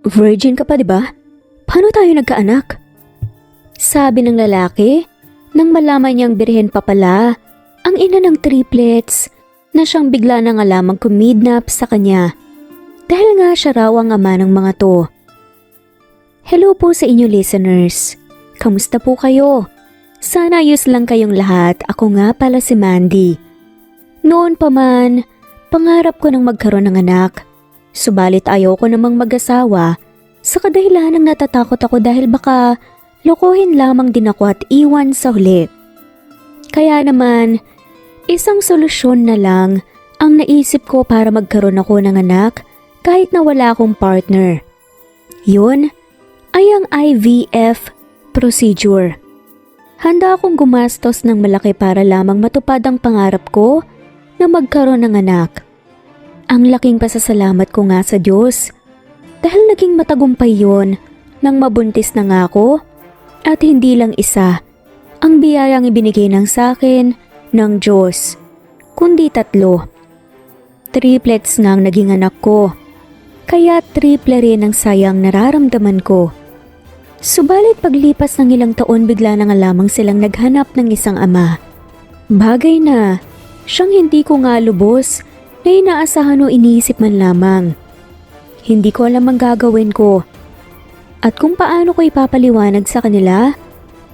Virgin ka pa, di ba? Paano tayo nagkaanak? Sabi ng lalaki, nang malaman niyang birhen pa pala, ang ina ng triplets, na siyang bigla nang alamang kumidnap sa kanya. Dahil nga siya raw ang ama ng mga to. Hello po sa inyo listeners. Kamusta po kayo? Sana ayos lang kayong lahat. Ako nga pala si Mandy. Noon pa man, pangarap ko nang magkaroon ng anak. Subalit ayaw ko namang mag-asawa sa kadahilan ng natatakot ako dahil baka lokohin lamang din ako at iwan sa huli. Kaya naman, isang solusyon na lang ang naisip ko para magkaroon ako ng anak kahit na wala akong partner. Yun ay ang IVF procedure. Handa akong gumastos ng malaki para lamang matupad ang pangarap ko na magkaroon ng anak. Ang laking pasasalamat ko nga sa Diyos dahil naging matagumpay yon nang mabuntis na nga ako at hindi lang isa ang biyayang ibinigay ng sa akin ng Diyos, kundi 3. Triplets nga ang naging anak ko, kaya triple rin ang sayang nararamdaman ko. Subalit paglipas ng ilang taon bigla na nga lamang silang naghanap ng isang ama. Bagay na siyang hindi ko nga lubos na inaasahan o iniisip man lamang. Hindi ko alam ang gagawin ko at kung paano ko ipapaliwanag sa kanila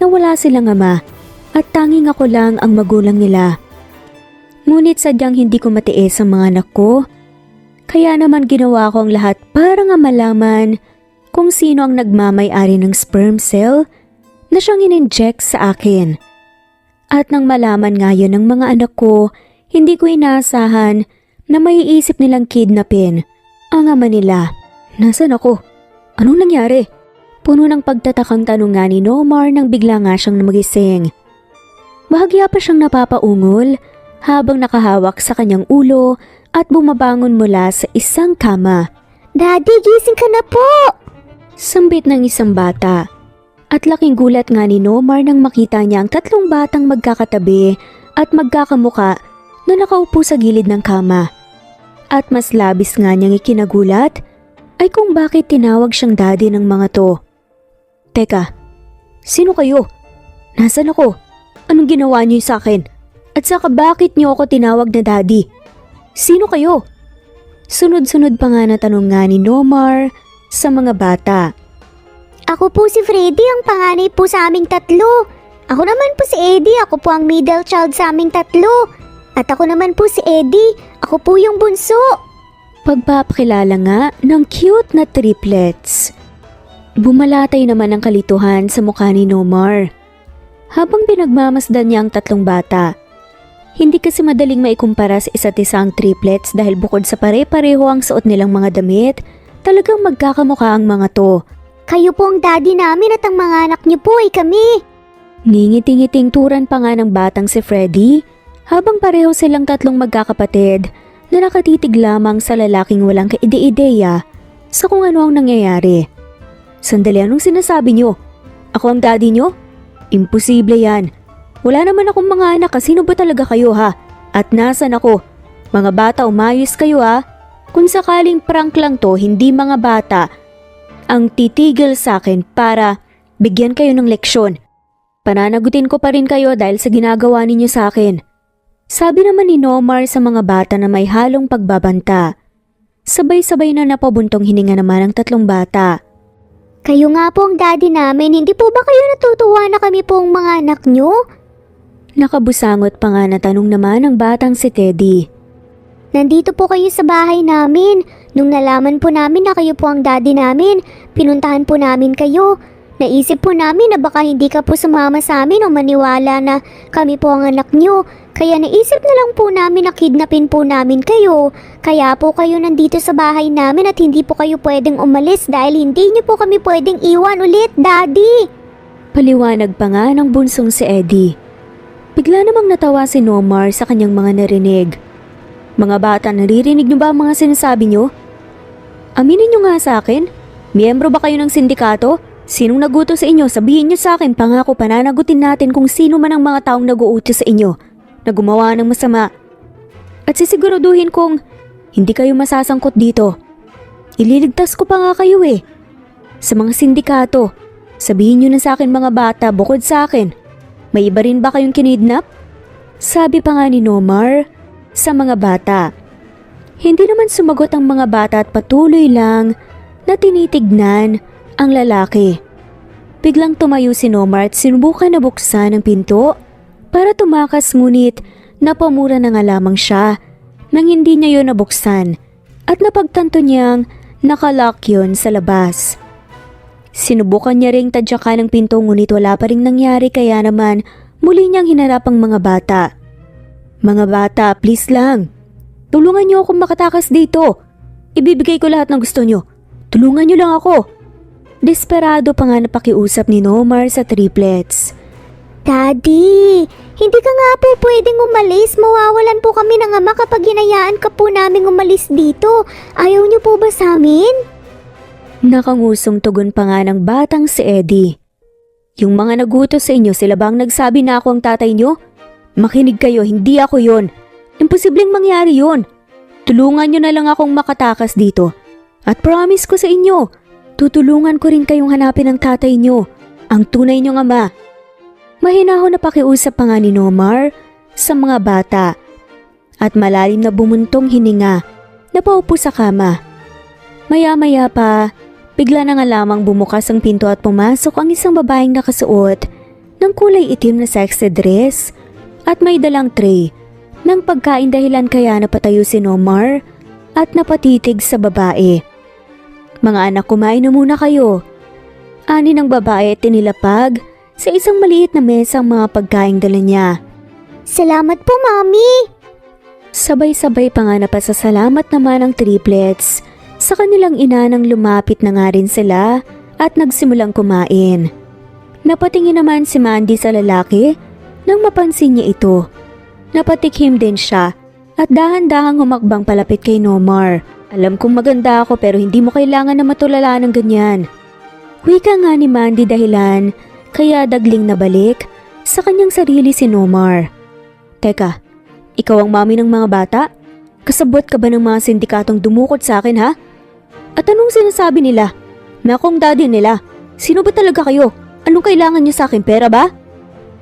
na wala silang ama at tanging ako lang ang magulang nila. Ngunit sadyang hindi ko matiis ang mga anak ko, kaya naman ginawa ko ang lahat para nga malaman kung sino ang nagmamay-ari ng sperm cell na siyang in-inject sa akin. At nang malaman nga yun ng mga anak ko, hindi ko inaasahan na maiisip nilang kidnapin ang ama nila. Nasaan ako? Anong nangyari? Puno ng pagtatakang tanong nga ni Nomar nang bigla nga siyang magising. Bahagya pa siyang napapaungol habang nakahawak sa kanyang ulo at bumabangon mula sa isang kama. Daddy, gising ka na po! Sambit ng isang bata. At laking gulat nga ni Nomar nang makita niya ang 3 batang magkakatabi at magkakamuka na nakaupo sa gilid ng kama. At mas labis nga niyang ikinagulat ay kung bakit tinawag siyang daddy ng mga to. Teka, sino kayo? Nasaan ako? Anong ginawa niyo sa akin? At saka bakit niyo ako tinawag na daddy? Sino kayo? Sunod-sunod pa nga na tanong nga ni Nomar sa mga bata. Ako po si Freddy, ang panganay po sa aming 3. Ako naman po si Eddie, ako po ang middle child sa aming 3. At ako naman po si Eddie, ako po yung bunso. Pagpapakilala nga ng cute na triplets. Bumalatay naman ang kalituhan sa mukha ni Nomar habang pinagmamasdan niya ang 3 bata. Hindi kasi madaling maikumpara sa isa't isa ang triplets dahil bukod sa pare-pareho ang suot nilang mga damit, talagang magkakamukha ang mga to. Kayo po ang daddy namin at ang mga anak niyo po ay kami. Ngingiti-ngiting turan pa nga ng batang si Freddy habang pareho silang 3 magkakapatid na nakatitig lamang sa lalaking walang kaide-ideya sa kung ano ang nangyayari. Sandali, anong sinasabi niyo? Ako ang daddy niyo? Imposible yan. Wala naman akong mga anak, sino ba talaga kayo ha? At nasan ako? Mga bata, umayos kayo ha? Kung sakaling prank lang to, hindi mga bata ang titigil sa akin para bigyan kayo ng leksyon. Pananagutin ko pa rin kayo dahil sa ginagawa ninyo sa akin. Sabi naman ni Nomar sa mga bata na may halong pagbabanta. Sabay-sabay na napabuntong hininga naman ang 3 bata. Kayo nga po ang daddy namin, hindi po ba kayo natutuwa na kami po ang mga anak niyo? Nakabusangot pa nga na tanong naman ang batang si Teddy. Nandito po kayo sa bahay namin. Nung nalaman po namin na kayo po ang daddy namin, pinuntahan po namin kayo. Naisip po namin na baka hindi ka po sumama sa amin o maniwala na kami po ang anak niyo. Kaya naisip na lang po namin na kidnapin po namin kayo. Kaya po kayo nandito sa bahay namin at hindi po kayo pwedeng umalis dahil hindi niyo po kami pwedeng iwan ulit, daddy. Paliwanag pa nga ng bunsong si Eddie. Bigla namang natawa si Nomar sa kanyang mga narinig. Mga bata, naririnig niyo ba ang mga sinasabi niyo? Aminin niyo nga sa akin, miyembro ba kayo ng sindikato? Sinong nagutos sa inyo? Sabihin niyo sa akin, pangako pananagutin natin kung sino man ang mga taong nag-uutos sa inyo na gumawa ng masama. At sisiguraduhin kong hindi kayo masasangkot dito. Ililigtas ko pa nga kayo eh. sa mga sindikato. Sabihin nyo na sa akin mga bata bukod sa akin. May iba rin ba kayong kinidnap? Sabi pa nga ni Nomar sa mga bata. Hindi naman sumagot ang mga bata at patuloy lang na tinitignan ang lalaki. Biglang tumayo si Nomar at sinubukan na buksan ang pinto para tumakas, ngunit napamura na nga lamang siya nang hindi niya yun nabuksan at napagtanto niyang nakalock yun sa labas. Sinubukan niya ring tadyakan ng pinto ngunit wala pa ring nangyari, kaya naman muli niyang hinarap ang mga bata. Mga bata, please lang. Tulungan niyo akong makatakas dito. Ibibigay ko lahat ng gusto niyo. Tulungan niyo lang ako. Desperado pa nga napakiusap ni Nomar sa triplets. Daddy, hindi ka nga po pwedeng umalis. Mawawalan po kami ng ama kapag hinayaan ka po naming umalis dito. Ayaw niyo po ba sa amin? Nakangusong tugon pa nga ng batang si Eddie. Yung mga nagutos sa inyo, sila bang nagsabi na ako ang tatay niyo? Makinig kayo, hindi ako yon. Imposibleng mangyari yon. Tulungan niyo na lang akong makatakas dito. At promise ko sa inyo, tutulungan ko rin kayong hanapin ang tatay niyo, ang tunay niyong ama. Mahinahon na pakiusap pa nga ni Nomar sa mga bata at malalim na bumuntong hininga na paupo sa kama. Maya-maya pa, bigla na nga lamang bumukas ang pinto at pumasok ang isang babaeng nakasuot ng kulay itim na sexy dress at may dalang tray ng pagkain, dahilan kaya napatayo si Nomar at napatitig sa babae. Mga anak, kumain na muna kayo. Ani ng babae at tinilapag sa isang maliit na mesa ang mga pagkaing dala niya. Salamat po, Mami. Sabay-sabay pa nga napasasalamat naman ang triplets sa kanilang ina nang lumapit na nga rin sila at nagsimulang kumain. Napatingin naman si Mandy sa lalaki nang mapansin niya ito. Napatikhim din siya at dahan-dahang humakbang palapit kay Nomar. Alam kong maganda ako pero hindi mo kailangan na matulala ng ganyan. Wika nga ni Mandy, dahilan kaya dagling nabalik sa kanyang sarili si Nomar. Teka, ikaw ang mami ng mga bata? Kasabot ka ba ng mga sindikatong dumukot sa akin, ha? At anong sinasabi nila? Na akong daddy nila. Sino ba talaga kayo? Anong kailangan niyo sa akin, pera ba?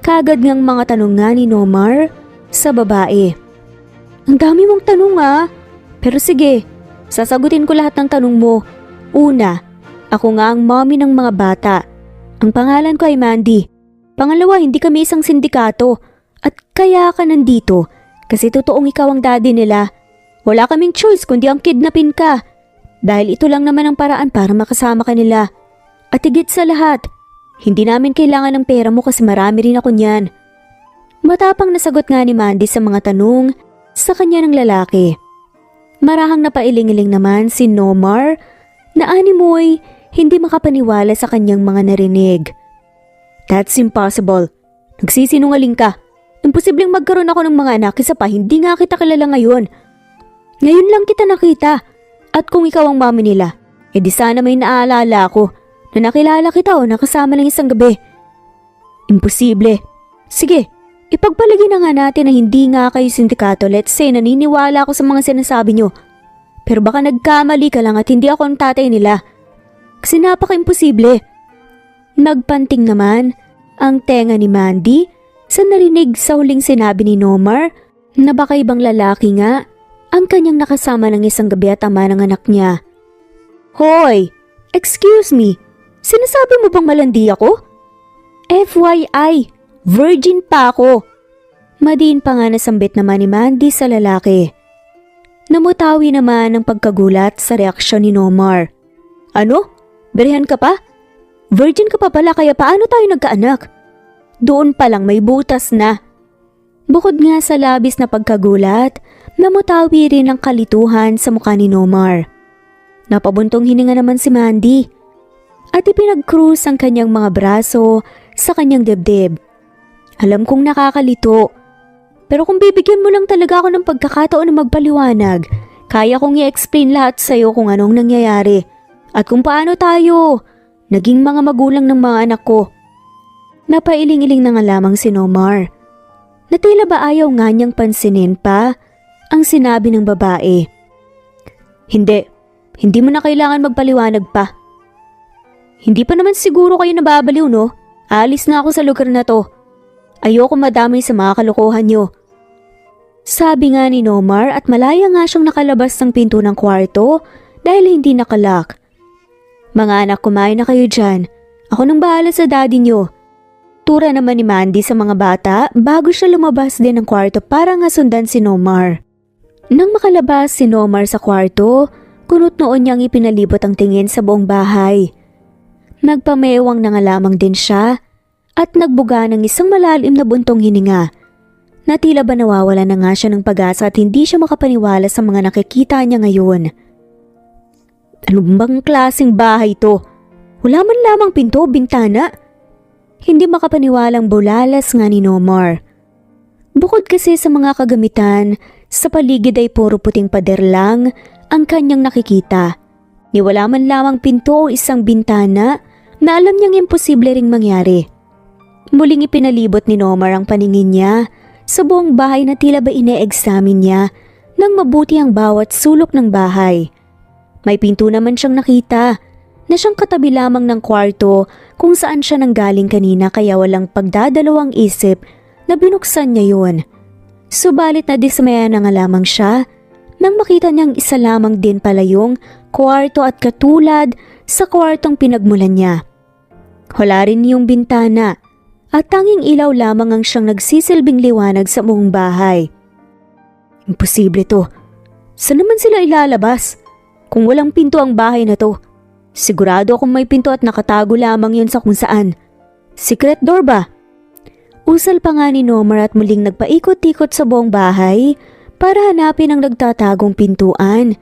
Kagad ngang mga tanong nga ni Nomar sa babae. Ang dami mong tanong, ha? Pero sige, sasagutin ko lahat ng tanong mo. Una, ako nga ang mommy ng mga bata. Ang pangalan ko ay Mandy. Pangalawa, hindi kami isang sindikato. At kaya ka nandito kasi totoong ikaw ang daddy nila. Wala kaming choice kundi ang kidnapin ka. Dahil ito lang naman ang paraan para makasama ka nila. At higit sa lahat, hindi namin kailangan ng pera mo kasi marami rin ako niyan. Matapang nasagot nga ni Mandy sa mga tanong sa kanya ng lalaki. Marahang napailing-iling naman si Nomar na animoy hindi makapaniwala sa kanyang mga narinig. That's impossible. Nagsisinungaling ka. Imposibleng magkaroon ako ng mga anak, isa pa hindi nga kita kilala ngayon. Ngayon lang kita nakita. At kung ikaw ang mami nila, edi sana may naaalala ako na nakilala kita o nakasama ng isang gabi. Imposible. Sige, ipagpalagay na nga natin na hindi nga kayo sindikato. Let's say naniniwala ako sa mga sinasabi nyo. Pero baka nagkamali ka lang at hindi ako ang tatay nila. Kasi napaka-imposible. Nagpanting naman ang tenga ni Mandy sa narinig sa huling sinabi ni Nomar na baka ibang lalaki nga ang kanyang nakasama ng isang gabi at ama ng anak niya. Hoy! Excuse me! Sinasabi mo bang malandi ako? FYI! Virgin pa ako! Madiin pa nga nasambit naman ni Mandy sa lalaki. Namutawi naman ang pagkagulat sa reaksyon ni Nomar. Ano? Berihan ka pa? Virgin ka pa pala, kaya paano tayo nagkaanak? Doon pa lang may butas na. Bukod nga sa labis na pagkagulat, namutawi rin ang kalituhan sa mukha ni Nomar. Napabuntong hininga naman si Mandy at ipinag-cruise ang kanyang mga braso sa kanyang dibdib. Alam kong nakakalito, pero kung bibigyan mo lang talaga ako ng pagkakataon na magpaliwanag, kaya kong i-explain lahat sa'yo kung anong nangyayari at kung paano tayo naging mga magulang ng mga anak ko. Napailing-iling na nga lamang si Nomar. Na tila ba ayaw nga niyang pansinin pa ang sinabi ng babae. Hindi mo na kailangan magpaliwanag pa. Hindi pa naman siguro kayo nababaliw, no? Alis na ako sa lugar na to. Ayoko madamay sa mga kalokohan nyo. Sabi nga ni Nomar at malaya nga siyang nakalabas ng pinto ng kwarto dahil hindi nakalock. Mga anak, kumain na kayo dyan. Ako nang bahala sa daddy nyo. Tura naman ni Mandy sa mga bata bago siya lumabas din ng kwarto para nga sundan si Nomar. Nang makalabas si Nomar sa kwarto, kunot noon niyang ipinalibot ang tingin sa buong bahay. Nagpamewang na nga lamang din siya at nagbuga ng isang malalim na buntong hininga. Na tila ba nawawala na nga siya ng pag-asa at hindi siya makapaniwala sa mga nakikita niya ngayon. Ano bang klaseng bahay to? Wala man lamang pinto o bintana. Hindi makapaniwalang bulalas nga ni Nomar. Bukod kasi sa mga kagamitan, sa paligid ay puro puting pader lang ang kanyang nakikita. Ni wala man lamang pinto o isang bintana na alam niyang imposible ring mangyari. Muling ipinalibot ni Nomar ang paningin niya sa buong bahay na tila ba ine-examine niya nang mabuti ang bawat sulok ng bahay. May pinto naman siyang nakita na siyang katabi lamang ng kwarto kung saan siya nanggaling kanina kaya walang pagdadalawang isip na binuksan niya yun. Subalit na dismaya na nga lamang siya nang makita niyang isa lamang din pala yung kwarto at katulad sa kwartong pinagmulan niya. Wala rin yung bintana at tanging ilaw lamang ang siyang nagsisilbing liwanag sa buong bahay. Imposible to. Saan naman sila ilalabas? Kung walang pinto ang bahay na to, sigurado akong may pinto at nakatago lamang yun sa kung saan. Secret door ba? Usal pa nga ni Nomar at muling nagpaikot-ikot sa buong bahay para hanapin ang nagtatagong pintuan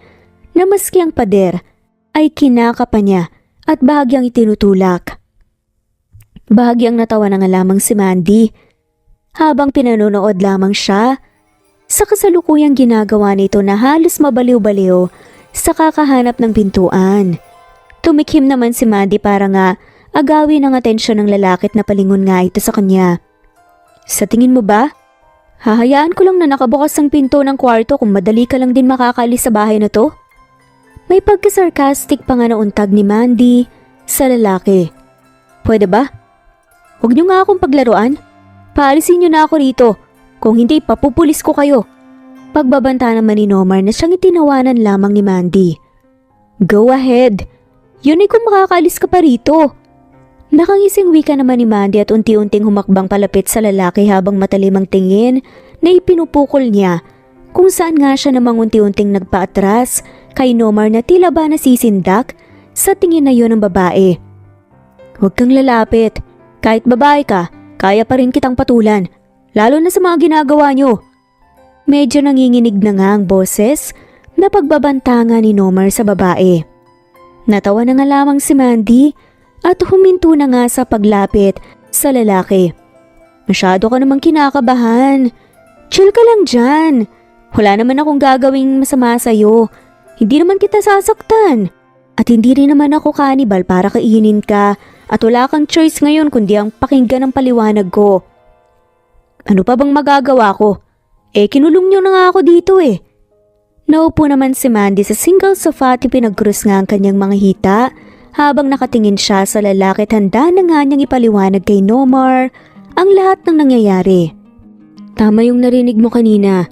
na maski ang pader ay kinakapa niya at bahagyang itinutulak. Bahagyang natawa na nga lamang si Mandy habang pinanonood lamang siya sa kasalukuyang ginagawa nito na halos mabaliw-baliw sa kakahanap ng pintuan. Tumikhim naman si Mandy para nga agawin ang atensyon ng lalaki at napalingon nga ito sa kanya. Sa tingin mo ba? Hahayaan ko lang na nakabukas ang pinto ng kwarto kung madali ka lang din makakalis sa bahay na to? May pagkasarkastik pa nga na untag ni Mandy sa lalaki. Pwede ba? Huwag niyo nga akong paglaruan. Paalisin niyo na ako rito. Kung hindi, papupulis ko kayo. Pagbabanta naman ni Nomar na siyang itinawanan lamang ni Mandy. Go ahead. Yun ay kung makakalis ka pa rito. Nakangising wika naman ni Mandy at unti-unting humakbang palapit sa lalaki habang matalim ang tingin na ipinupukol niya kung saan nga siya namang unti-unting nagpaatras kay Nomar na tila ba nasisindak sa tingin na yun ng babae. Huwag kang lalapit. Kahit babae ka, kaya pa rin kitang patulan, lalo na sa mga ginagawa niyo. Medyo nanginginig na nga ang boses na pagbabanta nga ni Nomar sa babae. Natawa na nga lamang si Mandy at huminto na nga sa paglapit sa lalaki. Masyado ka namang kinakabahan. Chill ka lang dyan. Wala naman akong gagawing masama sa'yo. Hindi naman kita sasaktan. At hindi rin naman ako kanibal para kainin ka at wala kang choice ngayon kundi ang pakinggan ng paliwanag ko. Ano pa bang magagawa ko? Kinulong niyo na nga ako dito eh. Naupo naman si Mandy sa single sofa at pinagkrus nga ang kanyang mga hita habang nakatingin siya sa lalaki at handa na nga niyang ipaliwanag kay Nomar ang lahat ng nangyayari. Tama yung narinig mo kanina.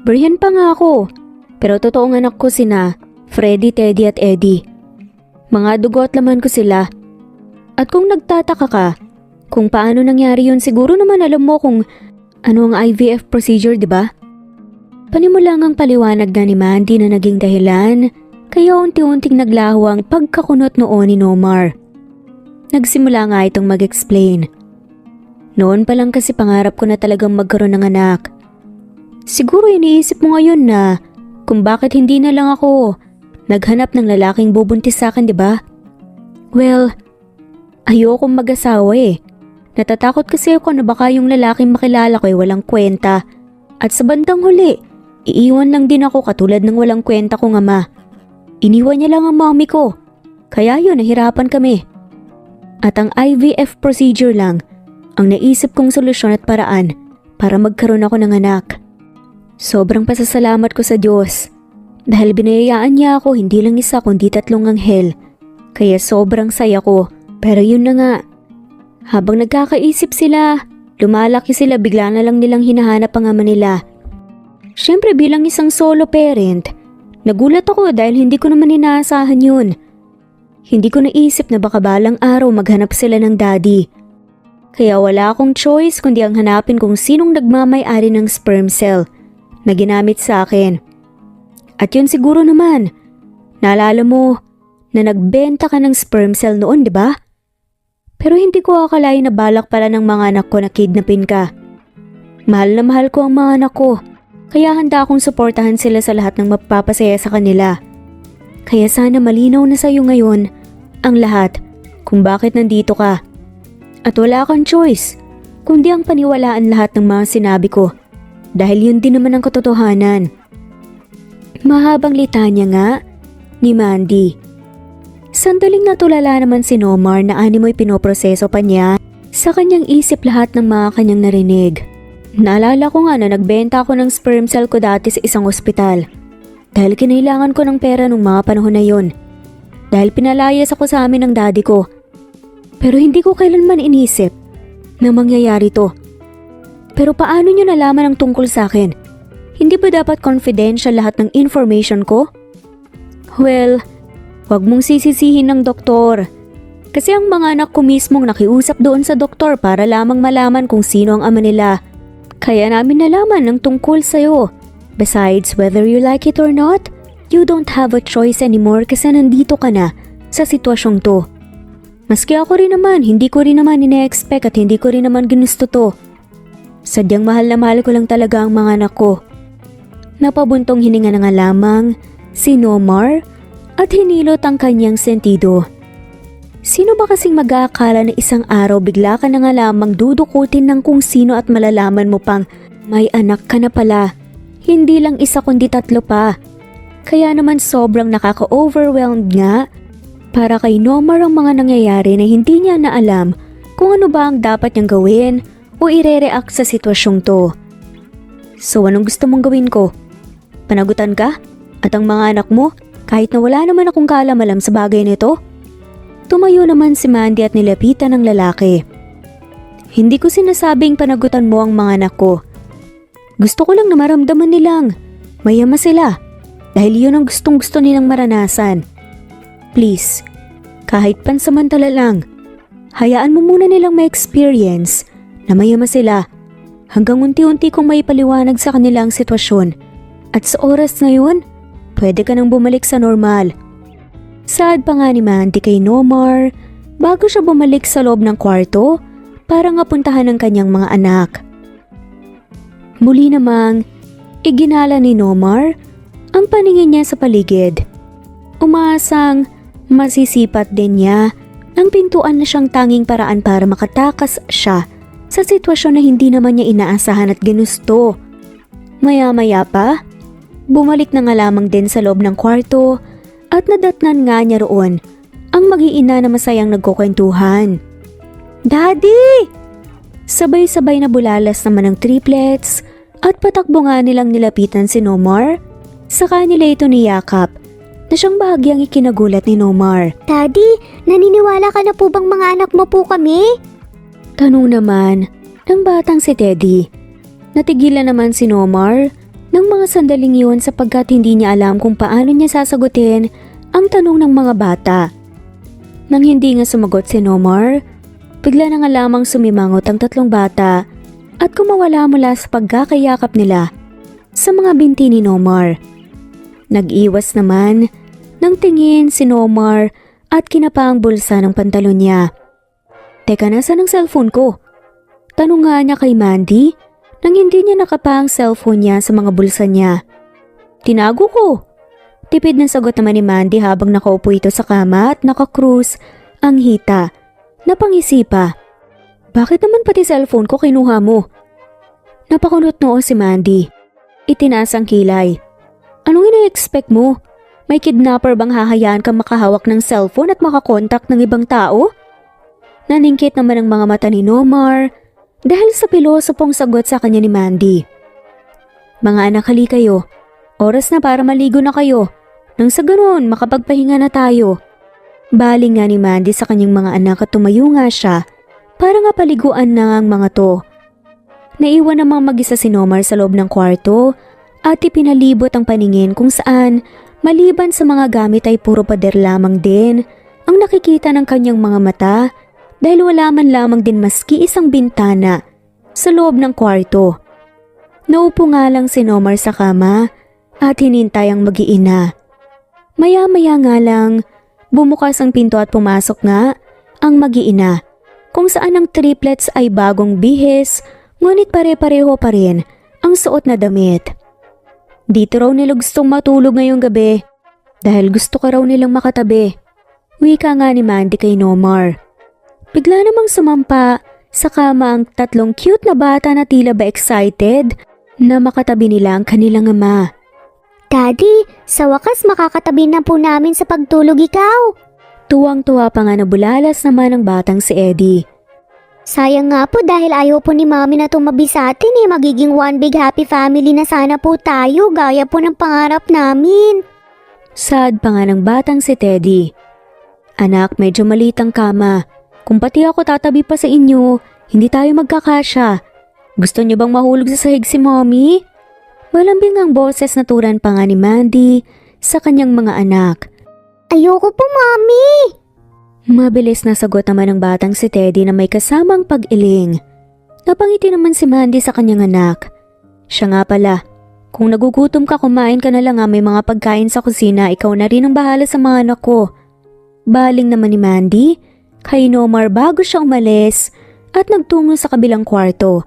Brian pa nga ako. Pero totoong anak ko sina Freddy, Teddy at Eddie. Mga dugo at laman ko sila. At kung nagtataka ka, kung paano nangyari yun siguro naman alam mo kung ano ang IVF procedure, di ba? Panimulang ang paliwanag na ni Mandy na naging dahilan kaya unti-unting naglaho ang pagkakunot noon ni Nomar. Nagsimula nga itong mag-explain. Noon pa lang kasi pangarap ko na talagang magkaroon ng anak. Siguro iniisip mo ngayon na kung bakit hindi na lang ako naghanap ng lalaking bubuntis sa akin, di ba? Well, ayokong mag-asawa eh. Natatakot kasi ako na baka yung lalaking makilala ko ay walang kwenta. At sa bandang huli, iiwan lang din ako katulad ng walang kwenta kong ama. Iniwan niya lang ang mommy ko. Kaya yun, nahirapan kami. At ang IVF procedure lang ang naisip kong solusyon at paraan para magkaroon ako ng anak. Sobrang pasasalamat ko sa Diyos dahil binayaan niya ako hindi lang isa kundi 3 anghel. Kaya sobrang saya ko. Pero yun na nga. Habang nagkakaisip sila, lumalaki sila, bigla na lang nilang hinahanap ang ama nila. Siyempre bilang isang solo parent, nagulat ako dahil hindi ko naman inaasahan yun. Hindi ko naisip na baka balang araw maghanap sila ng daddy. Kaya wala akong choice kundi ang hanapin kung sinong nagmamay-ari ng sperm cell na ginamit sa akin. At yun siguro naman, naalala mo na nagbenta ka ng sperm cell noon, di ba? Pero hindi ko akalain na balak pala ng mga anak ko na kidnapin ka. Mahal na mahal ko ang mga anak ko, kaya handa akong suportahan sila sa lahat ng mapapasaya sa kanila. Kaya sana malinaw na sa'yo ngayon ang lahat kung bakit nandito ka. At wala kang choice, kundi ang paniwalaan lahat ng mga sinabi ko. Dahil yun din naman ang katotohanan. Mahabang litanya nga ni Mandy. Sandaling natulala naman si Nomar na animoy pinoproseso pa niya sa kanyang isip lahat ng mga kanyang narinig. Naalala ko nga na nagbenta ako ng sperm cell ko dati sa isang ospital. Dahil kinailangan ko ng pera nung mga panahon na yun. Dahil pinalayas ako sa amin ng daddy ko. Pero hindi ko kailanman inisip na mangyayari to. Pero paano nyo nalaman ang tungkol sa akin? Hindi ba dapat confidential lahat ng information ko? Well, wag mong sisisihin ng doktor. Kasi ang mga anak ko mismong nakiusap doon sa doktor para lamang malaman kung sino ang ama nila. Kaya namin nalaman ng tungkol sa'yo. Besides, whether you like it or not, you don't have a choice anymore kasi nandito ka na sa sitwasyong to. Maski ako rin naman, hindi ko rin naman ine-expect at hindi ko rin naman ginusto to. Sadyang mahal na mahal ko lang talaga ang mga anak ko. Napabuntong hininga na nga lamang si Nomar at hinilot ang kanyang sentido. Sino ba kasing mag-aakala na isang araw bigla ka na nga lamang dudukutin ng kung sino at malalaman mo pang may anak ka na pala. Hindi lang isa kundi 3 pa. Kaya naman sobrang nakaka-overwhelmed nga para kay Nomar ang mga nangyayari na hindi niya na alam kung ano ba ang dapat niyang gawin o ire-react sa sitwasyong to. So anong gusto mong gawin ko? Panagutan ka? At ang mga anak mo? Kahit na wala naman akong kaalam-alam sa bagay nito? Tumayo naman si Mandy at nilapitan ng lalaki. Hindi ko sinasabing panagutan mo ang mga anak ko. Gusto ko lang na maramdaman nilang mayama sila dahil yun ang gustong-gusto nilang maranasan. Please, kahit pansamantala lang, hayaan mo muna nilang ma-experience na mayama sila hanggang unti-unti kong maipaliwanag sa kanila ang sitwasyon. At sa oras na yun, pwede ka nang bumalik sa normal. Saad pa nga ni Mandy kay Nomar bago siya bumalik sa loob ng kwarto para nga puntahan ang kanyang mga anak. Muli namang iginala ni Nomar ang paningin niya sa paligid. Umaasang masisipat din niya ang pintuan na siyang tanging paraan para makatakas siya sa sitwasyon na hindi naman niya inaasahan at ginusto. Maya-maya pa, bumalik na nga lamang din sa loob ng kwarto at nadatnan nga niya roon ang mag-iina na masayang nagkukwentuhan. Daddy! Sabay-sabay na bulalas naman ng triplets at patakbo nga nilang nilapitan si Nomar. Saka nila ito niyakap na siyang bahagyang ikinagulat ni Nomar. Daddy, naniniwala ka na po bang mga anak mo po kami? Tanong naman ng batang si Teddy. Natigilan naman si Nomar ng mga sandaling iyon sapagkat hindi niya alam kung paano niya sasagutin ang tanong ng mga bata. Nang hindi nga sumagot si Nomar, bigla na nga lamang sumimangot ang 3 bata at kumawala mula sa pagkakayakap nila sa mga binti ni Nomar. Nag-iwas naman ng tingin si Nomar at kinapa ang bulsa ng pantalon niya. Teka, nasaan ang cellphone ko? Tanong nga niya kay Mandy nang hindi niya nakapa ang cellphone niya sa mga bulsa niya. Tinago ko. Tipid na sagot naman ni Mandy habang nakaupo ito sa kama at nakakrus ang hita. Napangisipa. Bakit naman pati cellphone ko kinuha mo? Napakunot noo si Mandy. Itinaas ang kilay. Anong ina-expect mo? May kidnapper bang hahayaan kang makahawak ng cellphone at makakontak ng ibang tao? Naningkit naman ang mga mata ni Nomar dahil sa pilosopong sagot sa kanya ni Mandy. Mga anak, hali kayo. Oras na para maligo na kayo. Nang sa ganoon, makapagpahinga na tayo. Baling nga ni Mandy sa kanyang mga anak at tumayo nga siya para nga paliguan na ang mga to. Naiwan namang mag-isa si Nomar sa loob ng kwarto at ipinalibot ang paningin kung saan maliban sa mga gamit ay puro pader lamang din ang nakikita ng kanyang mga mata dahil wala man lamang din maski isang bintana sa loob ng kwarto. Naupo nga lang si Nomar sa kama at hinintay ang mag-iina. Maya-maya nga lang, bumukas ang pinto at pumasok nga ang mag-iina kung saan ang triplets ay bagong bihis ngunit pare-pareho pa rin ang suot na damit. Dito raw nila gustong matulog ngayong gabi dahil gusto ka raw nilang makatabi. Wika nga ni Mandy kay Nomar. Bigla namang sumampa sa kama ang tatlong cute na bata na tila ba excited na makatabi nila ang kanilang ama. Daddy, sa wakas makakatabi na po namin sa pagtulog ikaw. Tuwang-tuwa pa nga nabulalas naman ang batang si Eddie. Sayang nga po dahil ayaw po ni Mami na tumabi sa atin magiging one big happy family na sana po tayo gaya po ng pangarap namin. Sad pa nga ng batang si Teddy. Anak, medyo maliit ang kama. Kung pati ako tatabi pa sa inyo, hindi tayo magkakasya. Gusto niyo bang mahulog sa sahig si Mommy? Malambing ang boses na turan pa nga ni Mandy sa kanyang mga anak. Ayoko po, Mami! Mabilis na sagot naman ng batang si Teddy na may kasamang pag-iling. Napangiti naman si Mandy sa kanyang anak. Siya nga pala, kung nagugutom ka kumain ka na lang may mga pagkain sa kusina, ikaw na rin ang bahala sa mga anak ko. Baling naman ni Mandy kay Nomar bago siya umalis at nagtungo sa kabilang kwarto.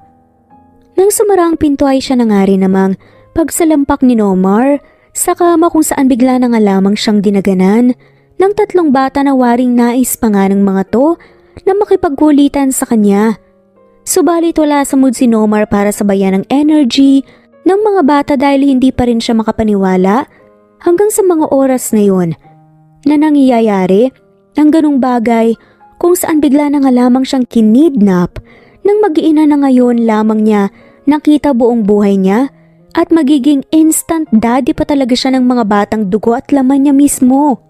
Nang sumara ang pinto ay siya na nga rin namang pagsalampak ni Nomar sa kama kung saan bigla na nga lamang siyang dinaganan ng tatlong bata na waring nais pa nga ng mga to na makipagkulitan sa kanya. Subalit wala sa mood si Nomar para sabayan ang energy ng mga bata dahil hindi pa rin siya makapaniwala hanggang sa mga oras na yun na nangyayari ang ganong bagay kung saan bigla na nga lamang siyang kinidnap ng mag-iina na ngayon lamang niya nakita buong buhay niya at magiging instant daddy pa talaga siya ng mga batang dugo at laman niya mismo.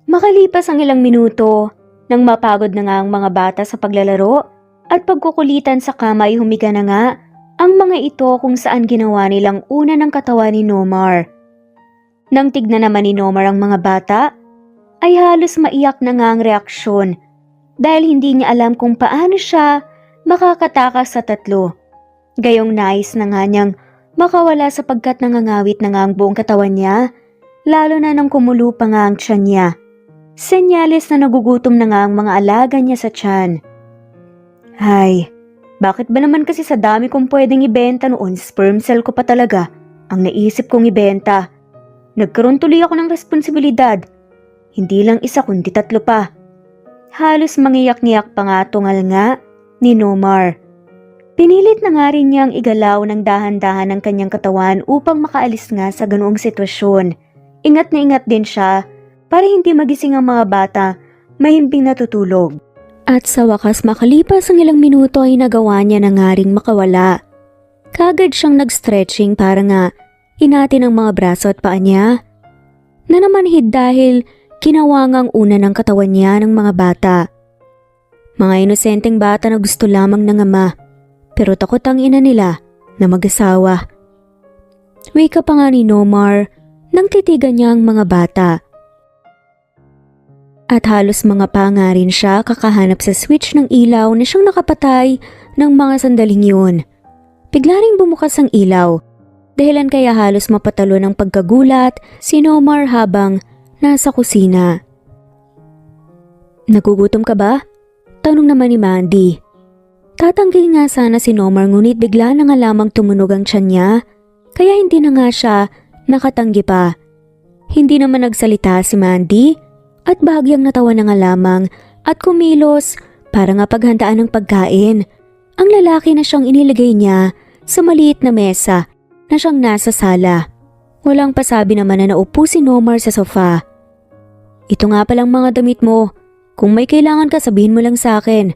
Makalipas ang ilang minuto, nang mapagod na nga ang mga bata sa paglalaro at pagkukulitan sa kama ay humiga na nga ang mga ito kung saan ginawa nilang una ng katawan ni Nomar. Nang tignan naman ni Nomar ang mga bata, ay halos maiyak na nga ang reaksyon dahil hindi niya alam kung paano siya makakatakas sa tatlo. Gayong nais na nga niyang makawala sapagkat nangangawit na nga ang buong katawan niya, lalo na nang kumulo pa nga ang tiyan niya. Senyales na nagugutom na nga ang mga alaga niya sa tiyan. Hay, bakit ba naman kasi sa dami kong pwedeng ibenta noon, sperm cell ko pa talaga ang naisip kong ibenta. Nagkaroon tuloy ako ng responsibilidad. Hindi lang isa kundi tatlo pa. Halos mangiyak-ngiyak pa nga tungal nga ni Nomar. Pinilit na nga rin niyang igalaw ng dahan-dahan ang kanyang katawan upang makaalis nga sa ganoong sitwasyon. Ingat na ingat din siya para hindi magising ang mga bata mahimbing natutulog. At sa wakas makalipas ang ilang minuto ay nagawa niya na nga ring makawala. Kagad siyang nag-stretching para nga inatin ang mga braso at paa niya. Na namanhid dahil kinawangang una ng katawan niya ng mga bata. Mga inosenteng bata na gusto lamang ng ama, pero takot ang ina nila na mag-asawa. Wika pa nga ni Nomar nang titigan niya ang mga bata. At halos mga panga rin siya kakahanap sa switch ng ilaw na siyang nakapatay ng mga sandaling yun. Bigla ring bumukas ang ilaw, dahilan kaya halos mapatalo ng pagkagulat si Nomar habang nasa kusina. Nagugutom ka ba? Tanong naman ni Mandy. Tatanggi nga sana si Nomar ngunit bigla na nga lamang tumunog ang tiyan niya, kaya hindi na nga siya nakatanggi pa. Hindi naman nagsalita si Mandy at bahagyang natawa na nga lamang at kumilos para nga paghandaan ng pagkain. Ang lalaki na siyang inilagay niya sa maliit na mesa na siyang nasa sala. Walang pasabi naman na naupo si Nomar sa sofa. Ito nga palang mga damit mo. Kung may kailangan ka sabihin mo lang sa akin.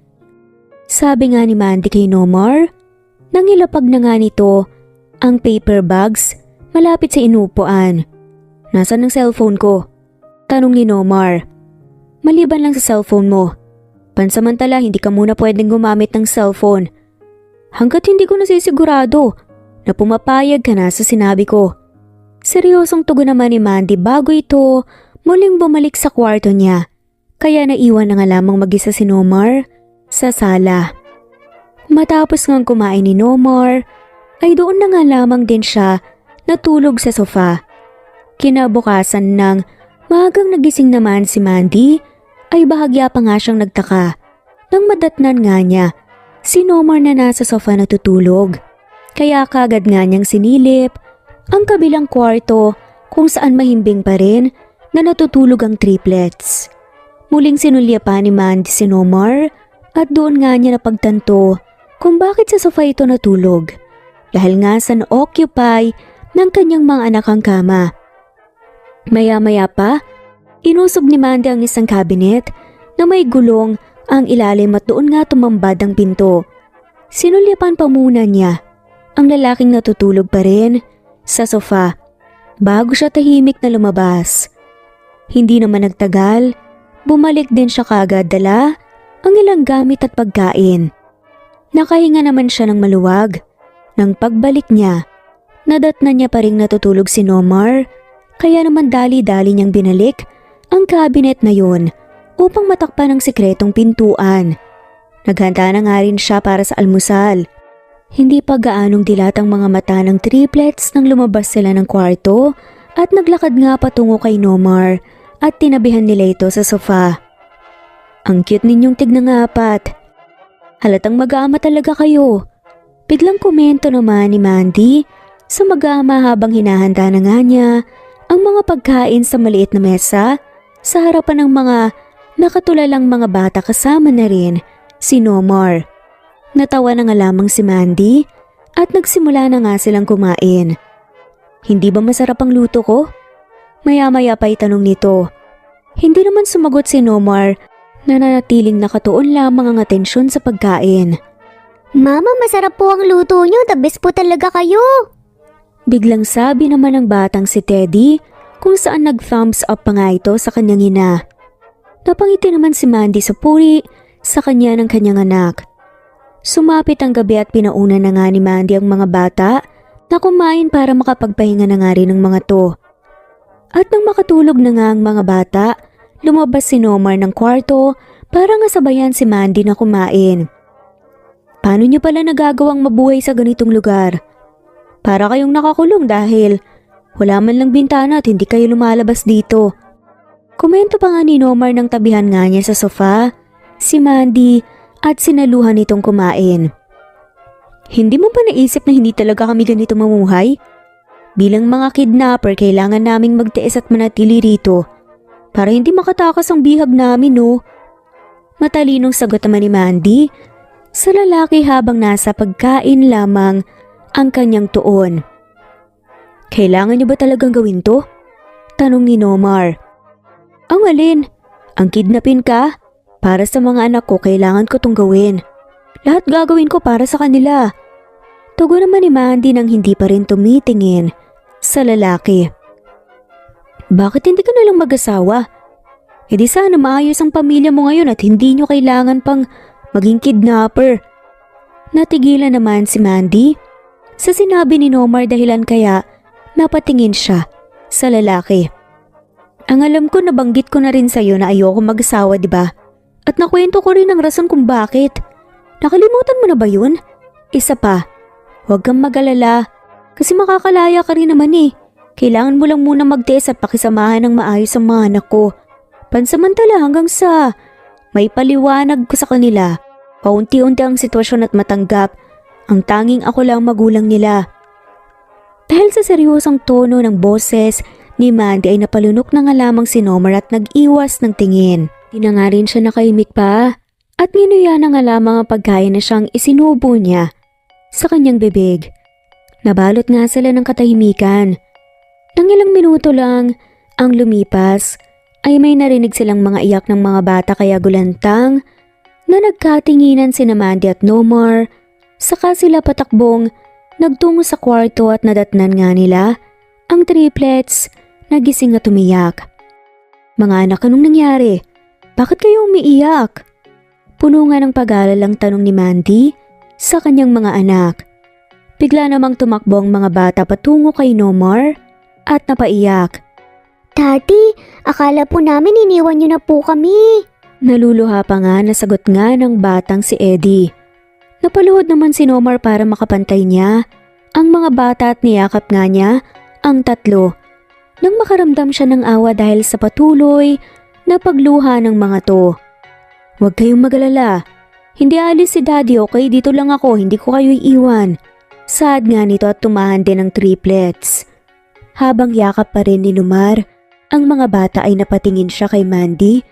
Sabi nga ni Mandy kay Nomar. Nangilapag na nga nito ang paper bags malapit sa inupuan. Nasaan ang cellphone ko? Tanong ni Nomar. Maliban lang sa cellphone mo. Pansamantala, hindi ka muna pwedeng gumamit ng cellphone. Hanggat hindi ko nasisigurado na pumapayag ka na sa sinabi ko. Seryosong tugon naman ni Mandy bago ito muling bumalik sa kwarto niya. Kaya naiwan na nga lamang mag-isa si Nomar sa sala. Matapos ngang kumain ni Nomar, ay doon na nga lamang din siya natulog sa sofa. Kinabukasan ng maagang nagising naman si Mandy, ay bahagya pa nga siyang nagtaka nang madatnan nga niya si Nomar na nasa sofa natutulog. Kaya kagad nga niyang sinilip ang kabilang kwarto kung saan mahimbing pa rin na natutulog ang triplets. Muling sinulya pa ni Mandy si Nomar at doon nga niya napagtanto kung bakit sa sofa ito natulog. Dahil nga sa na-occupy ng kanyang mga anak ang kama. Maya-maya pa, inusog ni Mandy ang isang cabinet na may gulong ang ilalim at doon nga tumambad ang pinto. Sinulyapan pa muna niya ang lalaking natutulog pa rin sa sofa bago siya tahimik na lumabas. Hindi naman nagtagal, bumalik din siya kagad dala ang ilang gamit at pagkain. Nakahinga naman siya ng maluwag. Nang pagbalik niya, nadatnan niya pa ring natutulog si Nomar, kaya naman dali-dali niyang binalik ang cabinet na yun upang matakpan ang sikretong pintuan. Naghanda na nga rin siya para sa almusal. Hindi pa gaanong dilat ang mga mata ng triplets nang lumabas sila ng kwarto at naglakad nga patungo kay Nomar at tinabihan nila ito sa sofa. Ang cute ninyong tignan nga apat. Halatang mag-aama talaga kayo. Biglang komento naman ni Mandy sa mag-aama habang hinahanda na nga niya ang mga pagkain sa maliit na mesa sa harapan ng mga nakatulalang mga bata kasama na rin si Nomar. Natawa na nga lamang si Mandy at nagsimula na nga silang kumain. Hindi ba masarap ang luto ko? Maya-maya pa itanong nito. Hindi naman sumagot si Nomar. Nananatiling nakatuon lamang ang atensyon sa pagkain. Mama, masarap po ang luto niyo. The best po talaga kayo. Biglang sabi naman ng batang si Teddy kung saan nag-thumbs up pa nga ito sa kanyang ina. Napangiti naman si Mandy sa puri sa kanya ng kanyang anak. Sumapit ang gabi at pinauna na nga ni Mandy ang mga bata na kumain para makapagpahinga na nga rin ng mga to. At nang makatulog na nga ang mga bata, lumabas si Nomar ng kwarto para nga sabayan si Mandy na kumain. Paano niyo pala nagagawang mabuhay sa ganitong lugar? Para kayong nakakulong dahil wala man lang bintana at hindi kayo lumalabas dito. Komento pa nga ni Nomar nang tabihan nga niya sa sofa si Mandy at sinaluhan itong kumain. Hindi mo ba naisip na hindi talaga kami ganito mamuhay? Bilang mga kidnapper, kailangan naming magtiis at manatili rito para hindi makatakas ang bihag namin, no? Matalinong sagot naman ni Mandy sa lalaki habang nasa pagkain lamang ang kanyang tuon. Kailangan niyo ba talagang gawin to? Tanong ni Nomar. Ang alin? Ang kidnapin ka? Para sa mga anak ko, kailangan ko tong gawin. Lahat gagawin ko para sa kanila. Tugon naman ni Mandy nang hindi pa rin tumitingin sa lalaki. Bakit hindi ka nalang mag-asawa? E di sana maayos ang pamilya mo ngayon at hindi nyo kailangan pang maging kidnapper. Natigilan naman si Mandy sa sinabi ni Nomar dahilan kaya napatingin siya sa lalaki. Ang alam ko, nabanggit ko na rin sa'yo na ayoko mag-asawa, di ba? At nakwento ko rin ang rason kung bakit. Nakalimutan mo na ba yun? Isa pa, huwag kang mag-alala kasi makakalaya ka rin naman eh. Kailangan mo lang muna magtiis at pakisamahan ng maayos ang mga anak ko. Pansamantala hanggang sa may paliwanag ko sa kanila. Paunti-unti ang sitwasyon at matanggap ang tanging ako lang magulang nila. Dahil sa seryosong tono ng boses ni Mandy ay napalunok na nga lamang si Nomar at nag-iwas ng tingin. Di na nga rin siya nakaimik pa at nginuya na nga lamang ang pagkain na siyang isinubo niya sa kanyang bibig. Nabalot nga sila ng katahimikan. Nang ilang minuto lang ang lumipas ay may narinig silang mga iyak ng mga bata kaya gulantang na nagkatinginan sina Mandy at Nomar. Saka sila patakbong nagtungo sa kwarto at nadatnan nga nila ang triplets na gising at umiyak. Mga anak, anong nangyari? Bakit kayo umiiyak? Puno nga ng pag-aalalang tanong ni Mandy sa kanyang mga anak. Bigla namang tumakbo ang mga bata patungo kay Nomar at napaiyak. Daddy, akala po namin iniwan niyo na po kami. Naluluha pa nga na sagot nga ng batang si Eddie. Napaluhod naman si Nomar para makapantay niya ang mga bata at niyakap nga niya ang tatlo. Nang makaramdam siya ng awa dahil sa patuloy na pagluha ng mga to. Huwag kayong magalala. Hindi alis si Daddy, okay? Dito lang ako, hindi ko kayo iiwan. Saad nga nito at tumahan din ng triplets. Habang yakap pa rin ni Nomar, ang mga bata ay napatingin siya kay Mandy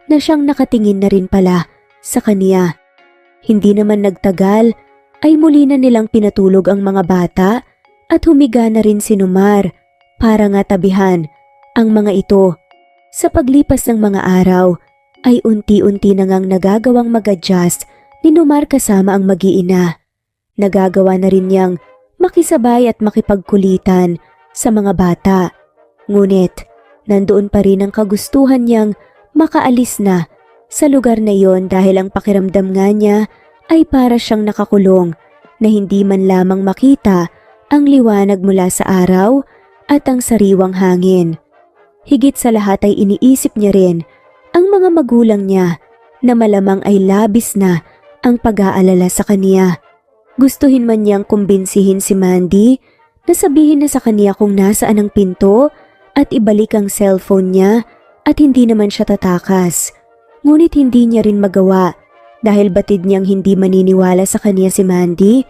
na siyang nakatingin na rin pala sa kaniya. Hindi naman nagtagal ay muli na nilang pinatulog ang mga bata at humiga na rin si Nomar para nga tabihan ang mga ito. Sa paglipas ng mga araw ay unti-unti na ngang nagagawang mag-adjust ni Nomar kasama ang mag-iina. Nagagawa na rin niyang makisabay at makipagkulitan sa mga bata. Ngunit nandoon pa rin ang kagustuhan niyang makaalis na sa lugar na iyon dahil ang pakiramdam nga niya ay para siyang nakakulong na hindi man lamang makita ang liwanag mula sa araw at ang sariwang hangin. Higit sa lahat ay iniisip niya rin ang mga magulang niya na malamang ay labis na ang pag-aalala sa kaniya. Gustuhin man niyang kumbinsihin si Mandy na sabihin na sa kaniya kung nasaan ang pinto at ibalik ang cellphone niya at hindi naman siya tatakas. Ngunit hindi niya rin magawa dahil batid niyang hindi maniniwala sa kaniya si Mandy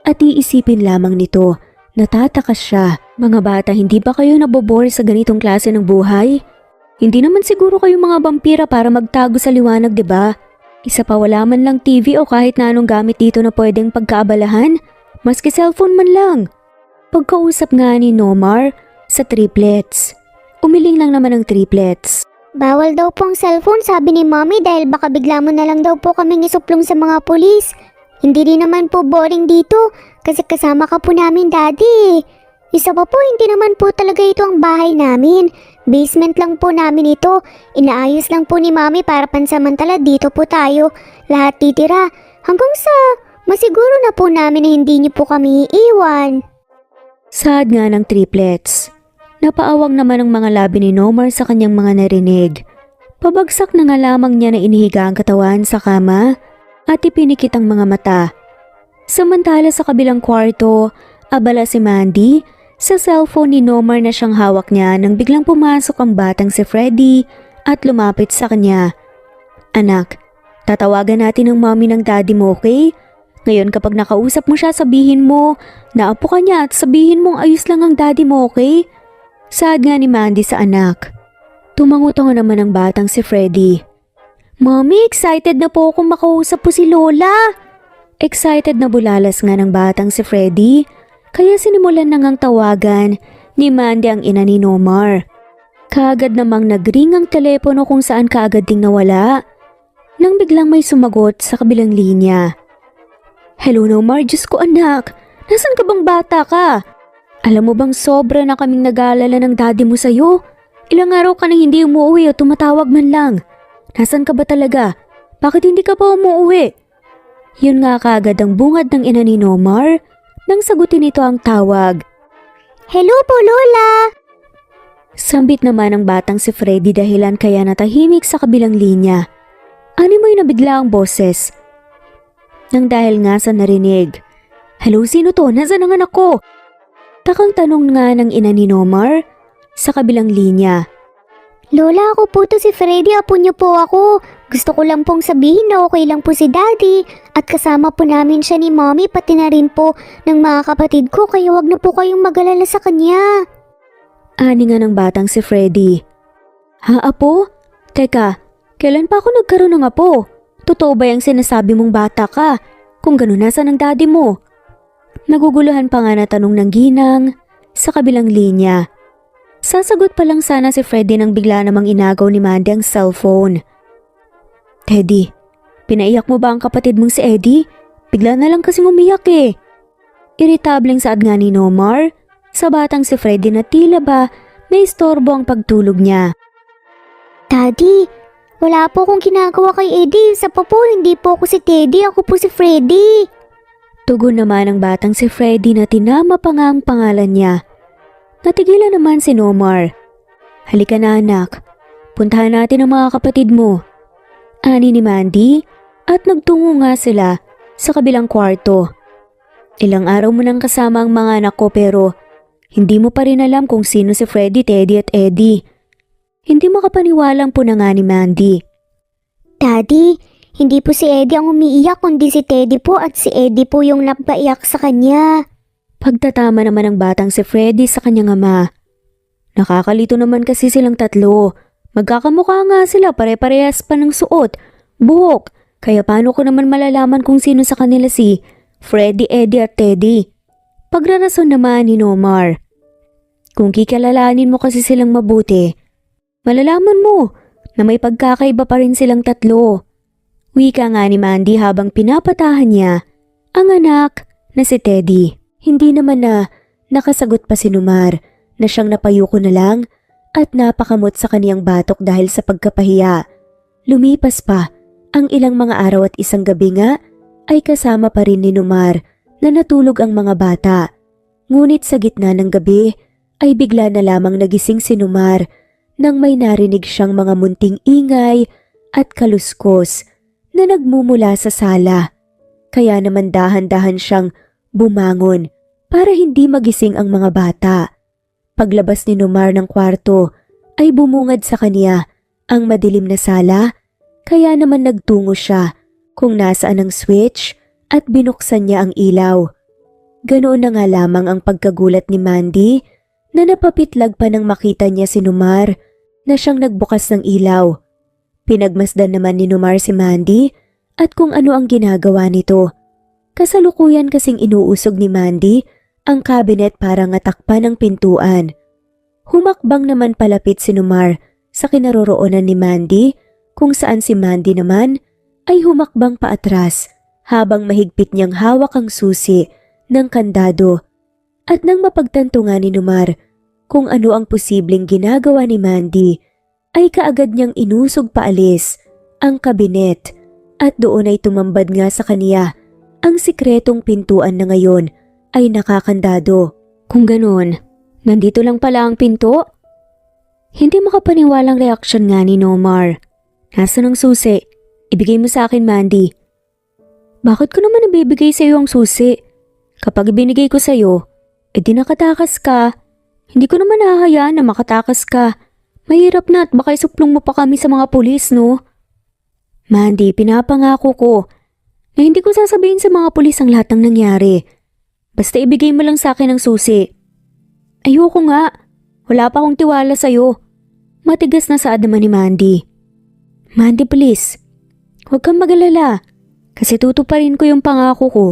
at iisipin lamang nito na tatakas siya. Mga bata, hindi ba kayo nabobore sa ganitong klase ng buhay? Hindi naman siguro kayo mga vampira para magtago sa liwanag, 'di ba? Isa pa wala man lang TV o kahit na anong gamit dito na pwedeng pagkaabalahan, maski cellphone man lang. Pagkausap nga ni Nomar sa triplets. Umiling lang naman ang triplets. Bawal daw pong cellphone, sabi ni Mommy, dahil baka bigla mo na lang daw po kaming isuplong sa mga pulis. Hindi rin naman po boring dito kasi kasama ka po namin, Daddy. Isa pa po, hindi naman po talaga ito ang bahay namin. Basement lang po namin ito. Inaayos lang po ni Mommy para pansamantala dito po tayo lahat titira. Hanggang sa masiguro na po namin na hindi niyo po kami iiwan. Saad nga ng triplets. Napaawang naman ang mga labi ni Nomar sa kanyang mga narinig. Pabagsak na nga lamang niya na inihiga ang katawan sa kama at ipinikit ang mga mata. Samantala sa kabilang kwarto, abala si Mandy sa cellphone ni Nomar na siyang hawak niya nang biglang pumasok ang batang si Freddy at lumapit sa kanya. Anak, tatawagan natin ang mommy ng daddy mo, okay? Ngayon kapag nakausap mo siya, sabihin mo na apo ka niya at sabihin mong ayos lang ang daddy mo, okay? Saad nga ni Mandy sa anak. Tumango-tango naman ang batang si Freddy. Mommy, excited na po akong makausap po si Lola. Excited na bulalas nga ng batang si Freddy, kaya sinimulan na ngang tawagan ni Mandy ang ina ni Nomar. Kaagad namang nagring ang telepono kung saan kaagad ding nawala. Nang biglang may sumagot sa kabilang linya. Hello Nomar, Diyos ko anak, nasan ka bang bata ka? Alam mo bang sobra na kaming nag-aalala ng daddy mo sa'yo? Ilang araw ka nang hindi umuwi o tumatawag man lang. Nasan ka ba talaga? Bakit hindi ka pa umuwi? Yun nga kaagad ang bungad ng ina ni Nomar nang sagutin ito ang tawag. Hello po, Lola! Sambit naman ang batang si Freddy dahilan kaya natahimik sa kabilang linya. Animoy na bigla ang boses. Nang dahil nga sa narinig. Hello, sino to? Nasaan ang anak ko? Takang tanong nga ng ina ni Nomar sa kabilang linya. Lola, ako po to si Freddy, apo niyo po ako. Gusto ko lang pong sabihin na okay lang po si Daddy at kasama po namin siya ni Mommy pati na rin po ng mga kapatid ko kaya wag na po kayong mag-alala sa kanya. Ani nga ng batang si Freddy. Ha, apo? Teka, kailan pa ako nagkaroon ng apo? Totoo ba yung sinasabi mong bata ka? Kung ganun, nasaan ang daddy mo? Naguguluhan pa nga na tanong ng ginang sa kabilang linya. Sasagot pa lang sana si Freddy nang bigla namang inagaw ni Mandy ang cellphone. Teddy, pinaiyak mo ba ang kapatid mong si Eddie? Bigla na lang kasing umiyak eh. Iritableng saad nga ni Nomar sa batang si Freddy na tila ba may istorbo ang pagtulog niya. Daddy, Wala po akong ginagawa kay Eddie. Sa pa po, hindi po ako si Teddy. Ako po si Freddy. Tugon naman ng batang si Freddy na tinama pa nga ang pangalan niya. Natigilan naman si Nomar. Halika na anak, puntahan natin ang mga kapatid mo. Ani ni Mandy at nagtungo nga sila sa kabilang kwarto. Ilang araw mo nang kasama ang mga anak ko pero hindi mo pa rin alam kung sino si Freddy, Teddy at Eddie. Hindi makapaniwalang po na nga ni Mandy. Daddy, hindi po si Eddie ang umiiyak kundi si Teddy po at si Eddie po yung napaiyak sa kanya. Pagtatama naman ng batang si Freddy sa kanyang ama. Nakakalito naman kasi silang tatlo. Magkakamukha nga sila, pare-parehas pa ng suot, buhok. Kaya paano ko naman malalaman kung sino sa kanila si Freddy, Eddie at Teddy? Pagrarason naman ni Nomar. Kung kikilalanin mo kasi silang mabuti, malalaman mo na may pagkakaiba pa rin silang tatlo. Wika nga ni Mandy habang pinapatahan niya ang anak na si Teddy. Hindi naman na nakasagot pa si Nomar na siyang napayuko na lang at napakamot sa kaniyang batok dahil sa pagkapahiya. Lumipas pa ang ilang mga araw at isang gabi nga ay kasama pa rin ni Nomar na natulog ang mga bata. Ngunit sa gitna ng gabi ay bigla na lamang nagising si Nomar nang may narinig siyang mga munting ingay at kaluskos na nagmumula sa sala. Kaya naman dahan-dahan siyang bumangon para hindi magising ang mga bata. Paglabas ni Nomar ng kwarto ay bumungad sa kaniya ang madilim na sala kaya naman nagtungo siya kung nasaan ang switch at binuksan niya ang ilaw. Ganoon na nga lamang ang pagkagulat ni Mandy na napapitlag pa nang makita niya si Nomar na siyang nagbukas ng ilaw. Pinagmasdan naman ni Nomar si Mandy at kung ano ang ginagawa nito. Kasalukuyan kasing inuusog ni Mandy ang cabinet para nga takpan ang pintuan. Humakbang naman palapit si Nomar sa kinaroroonan ni Mandy kung saan si Mandy naman ay humakbang paatras habang mahigpit niyang hawak ang susi ng kandado. At nang mapagtanto nga ni Nomar kung ano ang posibleng ginagawa ni Mandy, ay kaagad niyang inusog paalis ang kabinet at doon ay tumambad nga sa kaniya ang sikretong pintuan na ngayon ay nakakandado. Kung ganoon, nandito lang pala ang pinto? Hindi makapaniwalang reaksyon nga ni Nomar. Nasaan ang susi? Ibigay mo sa akin, Mandy. Bakit ko naman nabibigay sa iyo ang susi? Kapag ibinigay ko sa iyo, edi nakatakas ka. Hindi ko naman hahayaan na makatakas ka. Mahirap na at baka isuplong mo pa kami sa mga pulis, no? Mandy, pinapangako ko na hindi ko sasabihin sa mga pulis ang lahat ng nangyari. Basta ibigay mo lang sa akin ang susi. Ayoko nga. Wala pa akong tiwala sa'yo. Matigas na saad naman ni Mandy. Mandy, please. Huwag kang magalala. Kasi tutuparin ko yung pangako ko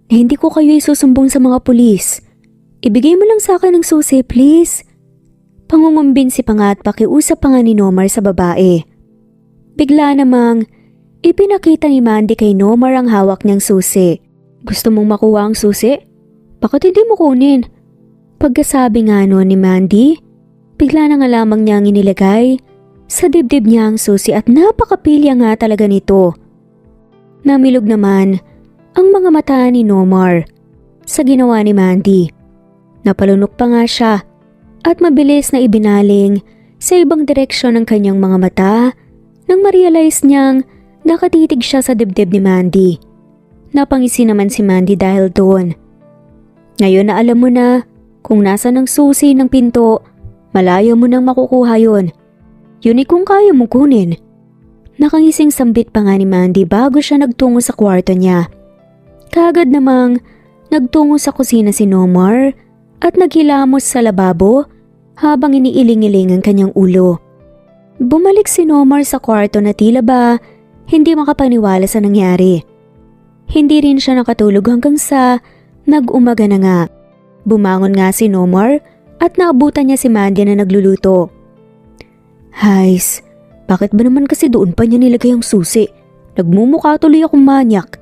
na hindi ko kayo isusumbong sa mga pulis. Ibigay mo lang sa akin ang susi, please. Pangungumbinsi pa nga at pakiusap pa nga ni Nomar sa babae. Bigla namang ipinakita ni Mandy kay Nomar ang hawak niyang susi. Gusto mong makuha ang susi? Bakit hindi mo kunin? Pagkasabi nga noon ni Mandy, bigla na nga lamang niyang inilagay sa dibdib niya ang susi at napakapilya nga talaga nito. Namilog naman ang mga mata ni Nomar sa ginawa ni Mandy. Napalunok pa nga siya at mabilis na ibinaling sa ibang direksyon ng kanyang mga mata nang ma-realize niyang nakatitig siya sa dibdib ni Mandy. Napangisi naman si Mandy dahil doon. Ngayon na alam mo na kung nasa ng susi ng pinto, malayo mo nang makukuha yon. Yun ay kung kaya mo kunin. Nakangising sambit pa nga ni Mandy bago siya nagtungo sa kwarto niya. Kaagad namang nagtungo sa kusina si Nomar at naghilamos sa lababo habang iniiling-iling ang kanyang ulo. Bumalik si Nomar sa kwarto na tila ba hindi makapaniwala sa nangyari. Hindi rin siya nakatulog hanggang sa nag-umaga na nga. Bumangon nga si Nomar at naabutan niya si Mandy na nagluluto. Hays, bakit ba naman kasi doon pa niya nilagay ang susi? Nagmumukha tuloy akong manyak.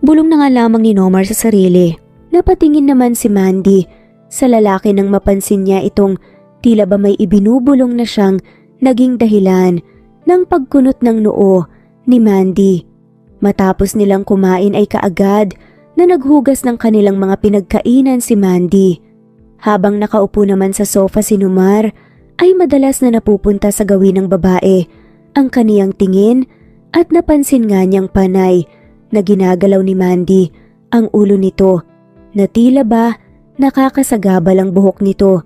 Bulong na nga lamang ni Nomar sa sarili. Napatingin naman si Mandy sa lalaki nang mapansin niya itong tila ba may ibinubulong na siyang naging dahilan ng pagkunot ng noo ni Mandy. Matapos nilang kumain ay kaagad na naghugas ng kanilang mga pinagkainan si Mandy. Habang nakaupo naman sa sofa si Numar, ay madalas na napupunta sa gawin ng babae ang kaniyang tingin at napansin nga niyang panay na ginagalaw ni Mandy ang ulo nito na tila ba nakakasagabal ang buhok nito.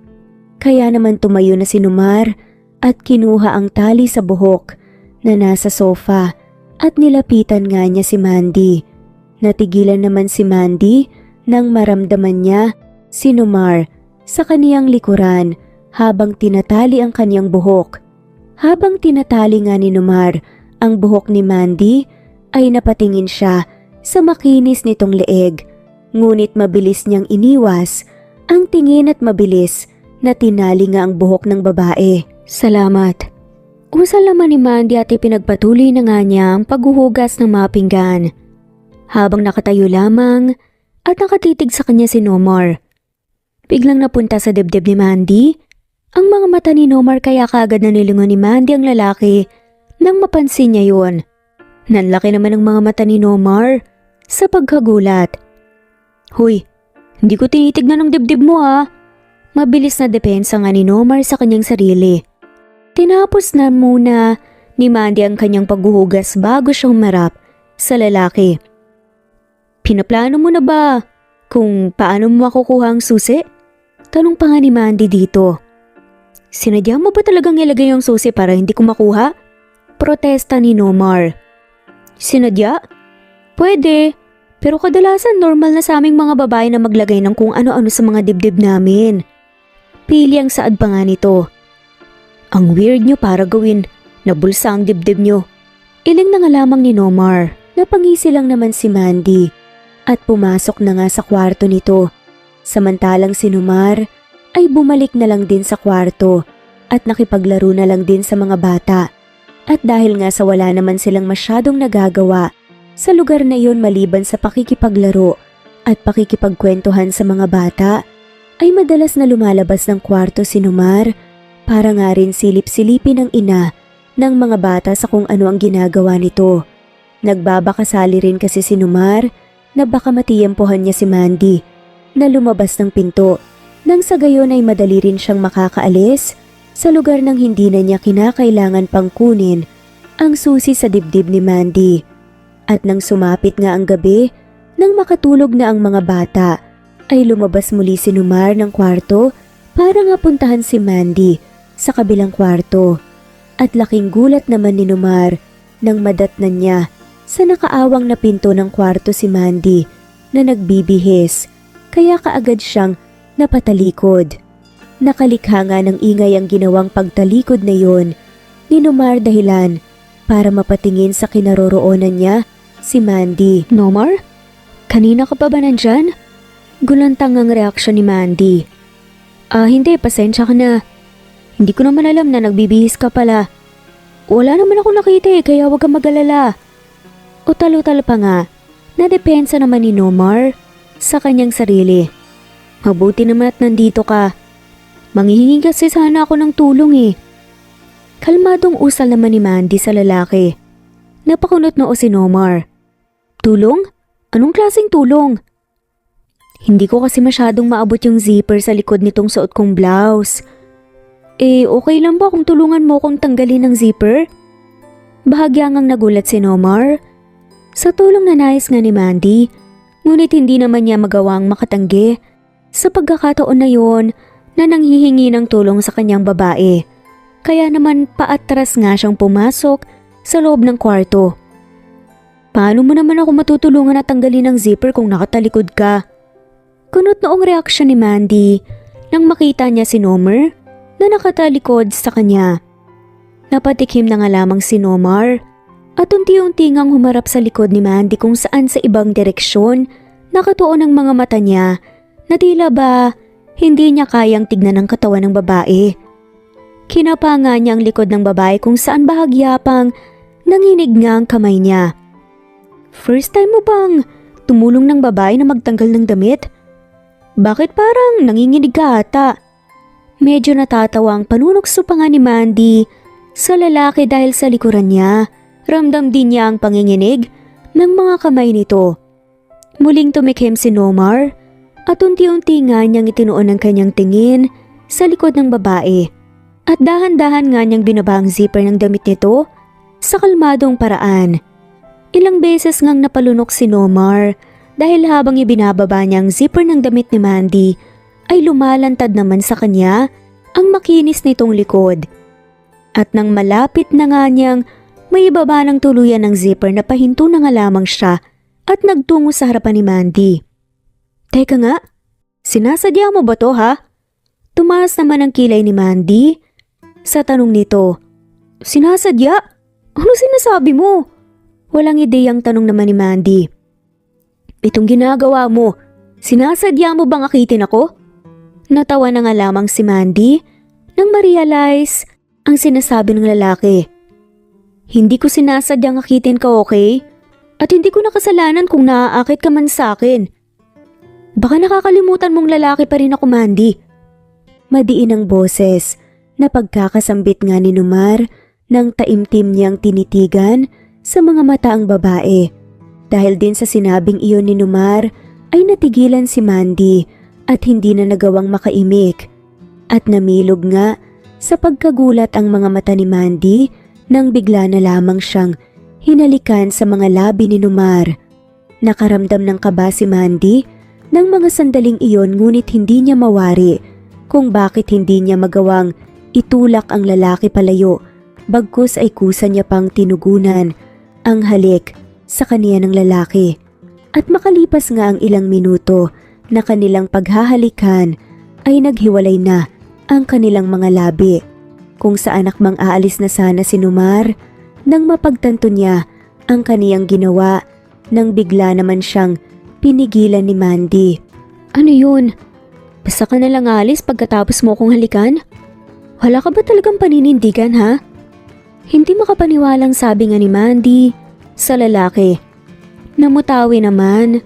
Kaya naman tumayo na si Numar at kinuha ang tali sa buhok na nasa sofa at nilapitan nga niya si Mandy. Natigilan naman si Mandy nang maramdaman niya si Numar sa kaniyang likuran habang tinatali ang kaniyang buhok. Habang tinatali nga ni Numar ang buhok ni Mandy ay napatingin siya sa makinis nitong leeg. Ngunit mabilis niyang iniwas ang tingin at mabilis na tinali nga ang buhok ng babae. Salamat. Usal naman ni Mandy at ipinagpatuloy na nga niya ang paghuhugas ng mga pinggan. Habang nakatayo lamang at nakatitig sa kanya si Numar. Biglang napunta sa dibdib ni Mandy ang mga mata ni Numar kaya kaagad na nilingon ni Mandy ang lalaki nang mapansin niya yun. Nanlaki naman ang mga mata ni Numar sa pagkagulat. Hoy, hindi ko tinitignan ang dibdib mo ha. Mabilis na depensa nga ni Numar sa kanyang sarili. Tinapos na muna ni Mandy ang kanyang paghuhugas bago siya humarap sa lalaki. Pinaplano mo na ba kung paano mo makukuha ang susi? Tanong pa nga ni Mandy dito. Sinadya mo ba talagang ilagay yung susi para hindi ko makuha? Protesta ni Numar. Sinadya? Pwede, pero kadalasan normal na sa aming mga babae na maglagay ng kung ano-ano sa mga dibdib namin. Pili ang saad pa nga nito. Ang weird nyo para gawin na bulsa ang dibdib nyo. Iling na nga lamang ni Numar. Napangisi lang naman si Mandy at pumasok na nga sa kwarto nito. Samantalang si Numar ay bumalik na lang din sa kwarto at nakipaglaro na lang din sa mga bata. At dahil nga sa wala naman silang masyadong nagagawa sa lugar na iyon maliban sa pakikipaglaro at pakikipagkwentuhan sa mga bata, ay madalas na lumalabas ng kwarto si Numar para nga rin silip-silipin ng ina ng mga bata sa kung ano ang ginagawa nito. Nagbabakasali rin kasi si Numar na baka matiyempohan niya si Mandy na lumabas ng pinto nang sa gayon ay madali rin siyang makakaalis sa lugar nang hindi na niya kinakailangan pang kunin ang susi sa dibdib ni Mandy. At nang sumapit nga ang gabi, nang makatulog na ang mga bata, ay lumabas muli si Numar ng kwarto para nga puntahan si Mandy sa kabilang kwarto. At laking gulat naman ni Numar nang madatnan niya sa nakaawang na pinto ng kwarto si Mandy na nagbibihis, kaya kaagad siyang napatalikod. Nakalikha nga ng ingay ang ginawang pagtalikod na yon ni Numar dahilan para mapatingin sa kinaroroonan niya si Mandy. Numar? Kanina ka pa ba nandyan? Gulantang ang reaksyon ni Mandy. Hindi, pasensya ka na. Hindi ko naman alam na nagbibihis ka pala. Wala naman ako nakita kaya huwag kang mag-alala. Utal-utal pa nga, nadepensa naman ni Numar sa kanyang sarili. Mabuti naman at nandito ka. Manghihingi kasi sana ako ng tulong Kalmadong usal naman ni Mandy sa lalaki. Napakunot noo si Numar. Tulong? Anong klaseng tulong? Hindi ko kasi masyadong maabot yung zipper sa likod nitong suot kong blouse. Okay lang ba kung tulungan mo kong tanggalin ng zipper? Bahagya ngang nagulat si Numar. Sa tulong na nais nga ni Mandy, ngunit hindi naman niya magawang makatanggi sa pagkakataon na yon na nanghihingi ng tulong sa kanyang babae. Kaya naman paatras nga siyang pumasok sa loob ng kwarto. Paano mo naman ako matutulungan na tanggalin ng zipper kung nakatalikod ka? Kunot noong reaksyon ni Mandy nang makita niya si Numar na nakatalikod sa kanya. Napatikim na nga lamang si Numar at unti-unti ngang humarap sa likod ni Mandy kung saan sa ibang direksyon nakatuon ang mga mata niya na tila ba hindi niya kayang tignan ang katawan ng babae. Kinapa nga niya ang likod ng babae kung saan bahagya pang nanginig nga ang kamay niya. First time mo bang tumulong ng babae na magtanggal ng damit? Bakit parang nanginginig ka ata? Medyo natatawa ang panunokso pa nga ni Mandy sa lalaki dahil sa likuran niya. Ramdam din niya ang panginginig ng mga kamay nito. Muling tumikhim si Nomar at unti-unti nga niyang itinuon ang kanyang tingin sa likod ng babae at dahan-dahan nga niyang binaba ang zipper ng damit nito sa kalmadong paraan. Ilang beses ngang napalunok si Nomar dahil habang ibinababa niya ang zipper ng damit ni Mandy ay lumalantad naman sa kanya ang makinis nitong likod. At nang malapit na nga niyang may ibaba ng tuluyan ng zipper na pahinto na nga lamang siya at nagtungo sa harapan ni Mandy. Teka nga, sinasadya mo ba to ha? Tumaas naman ang kilay ni Mandy sa tanong nito. Sinasadya? Ano sinasabi mo? Walang ideyang tanong naman ni Mandy. Itong ginagawa mo, sinasadya mo bang akitin ako? Natawa na nga lamang si Mandy nang ma-realize ang sinasabi ng lalaki. Hindi ko sinasadyang akitin ka, okay? At hindi ko nakasalanan kung naaakit ka man sa akin. Baka nakakalimutan mong lalaki pa rin ako, Mandy. Madiin ang boses na pagkakasambit nga ni Nomar nang taimtim niyang tinitigan sa mga mata ang babae. Dahil din sa sinabing iyon ni Nomar ay natigilan si Mandy at hindi na nagawang makaimik. At namilog nga sa pagkagulat ang mga mata ni Mandy nang bigla na lamang siyang hinalikan sa mga labi ni Nomar. Nakaramdam ng kaba si Mandy ng mga sandaling iyon ngunit hindi niya mawari kung bakit hindi niya magawang itulak ang lalaki palayo bagkus ay kusa niya pang tinugunan ang halik sa kaniya ng lalaki. At makalipas nga ang ilang minuto na kanilang paghahalikan ay naghiwalay na ang kanilang mga labi. Kung saan akmang aalis na sana si Nomar nang mapagtanto niya ang kaniyang ginawa nang bigla naman siyang pinigilan ni Mandy. Ano yun? Basta ka na lang alis pagkatapos mo kong halikan? Wala ka ba talagang paninindigan ha? Hindi makapaniwalang sabi nga ni Mandy sa lalaki. Namutawi naman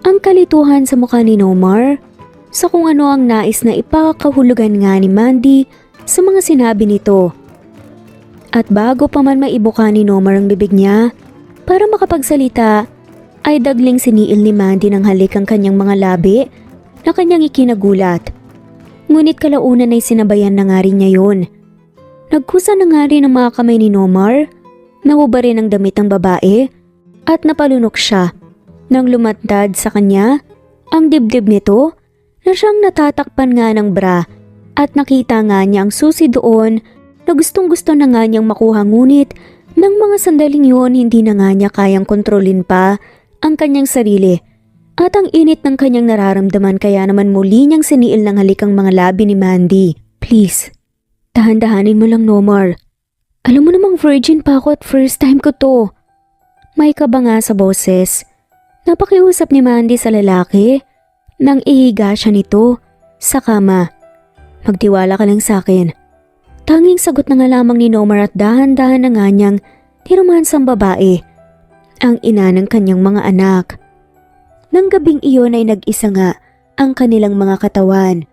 ang kalituhan sa mukha ni Nomar sa kung ano ang nais na ipakahulugan nga ni Mandy sa mga sinabi nito. At bago pa man maibuka ni Nomar ang bibig niya para makapagsalita, ay dagling siniil ni Mandy ng halik ang kanyang mga labi na kanyang ikinagulat. Ngunit kalaunan ay sinabayan na nga rin niya yun. Nagkusa na nga rin ang mga kamay ni Nomar, nahuba rin ang damit ng babae at napalunok siya nang lumantad sa kanya ang dibdib nito na siyang natatakpan nga ng bra. At nakita nga niya ang susi doon na gustong-gusto na nga niyang makuha ngunit nang mga sandaling yun hindi na nga niya kayang kontrolin pa ang kanyang sarili. At ang init ng kanyang nararamdaman kaya naman muli niyang siniil ng halik ang mga labi ni Mandy. Please, dahan-dahanin mo lang Nomar. Alam mo namang virgin pa ako at first time ko to. May kaba nga sa boses. Napakiusap ni Mandy sa lalaki nang ihiga siya nito sa kama. Magtiwala ka lang sa akin. Tanging sagot na nga lamang ni Nomar at dahan-dahan na nga niyang niromansang babae, ang ina ng kanyang mga anak. Nang gabing iyon ay nag-isa nga ang kanilang mga katawan.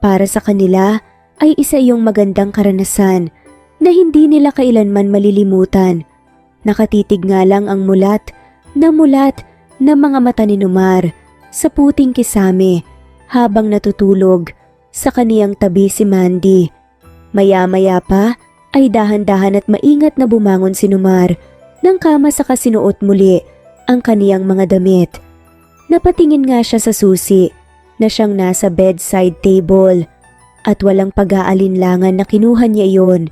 Para sa kanila ay isa iyong magandang karanasan na hindi nila kailanman malilimutan. Nakatitig nga lang ang mulat na mga mata ni Nomar sa puting kisame habang natutulog sa kaniyang tabi si Mandy. Maya-maya pa ay dahan-dahan at maingat na bumangon si Nomar ng kama saka sinuot muli ang kaniyang mga damit. Napatingin nga siya sa susi na siyang nasa bedside table at walang pag-aalinlangan na kinuha niya iyon.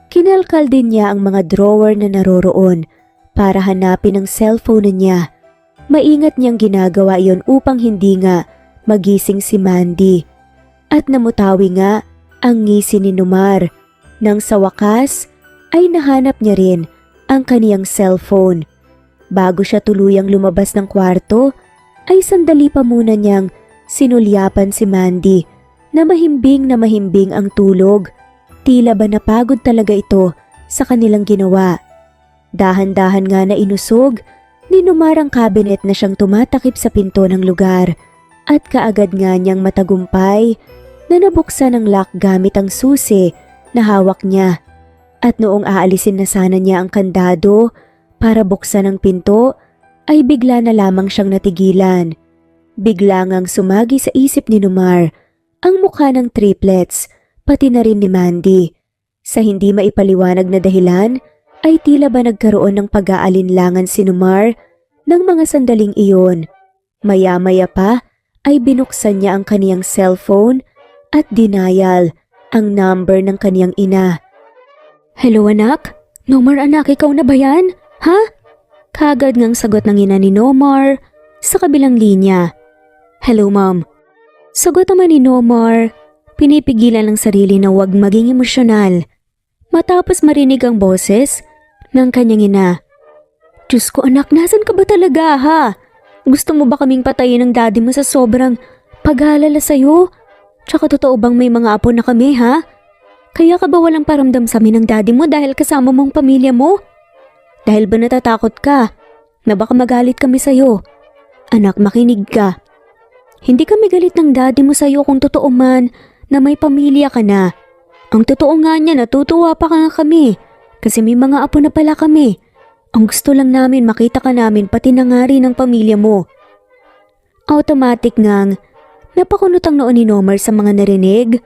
Kinalkal din niya ang mga drawer na naroroon para hanapin ang cellphone niya. Maingat niyang ginagawa iyon upang hindi nga magising si Mandy. At namutawi nga ang ngisi ni Nomar nang sa wakas ay nahanap niya rin ang kaniyang cellphone. Bago siya tuluyang lumabas ng kwarto ay sandali pa muna niyang sinulyapan si Mandy na mahimbing ang tulog. Tila ba napagod talaga ito sa kanilang ginawa. Dahan-dahan nga na inusog ni Nomar ang cabinet na siyang tumatakip sa pinto ng lugar at kaagad nga niyang matagumpay na nabuksan ang lock gamit ang susi na hawak niya. At noong aalisin na sana niya ang kandado para buksan ang pinto, ay bigla na lamang siyang natigilan. Bigla ngang sumagi sa isip ni Nomar ang mukha ng triplets, pati na rin ni Mandy. Sa hindi maipaliwanag na dahilan, ay tila ba nagkaroon ng pag-aalinlangan si Nomar ng mga sandaling iyon. Maya-maya pa ay binuksan niya ang kaniyang cellphone at denial ang number ng kaniyang ina. "Hello anak? Nomar anak, ikaw na ba yan? Ha?" Kagad ngang sagot ng ina ni Nomar sa kabilang linya. "Hello mom." Sagot naman ni Nomar, pinipigilan ng sarili na huwag maging emosyonal. Matapos marinig ang boses ng kanyang ina. "Diyos ko anak, nasan ka ba talaga ha? Gusto mo ba kaming patayin ng daddy mo sa sobrang pag-aalala sa'yo? Tsaka totoo bang may mga apo na kami ha? Kaya ka ba walang paramdam sa amin ng daddy mo dahil kasama mong pamilya mo? Dahil ba natatakot ka na baka magalit kami sa'yo? Anak, makinig ka. Hindi kami galit ng daddy mo sa'yo kung totoo man na may pamilya ka na. Ang totoo nga niya, natutuwa pa ka nga kami kasi may mga apo na pala kami. Ang gusto lang namin makita ka namin pati na nga rin ang pamilya mo." Automatic ngang napakunot ang noon ni Nomar sa mga narinig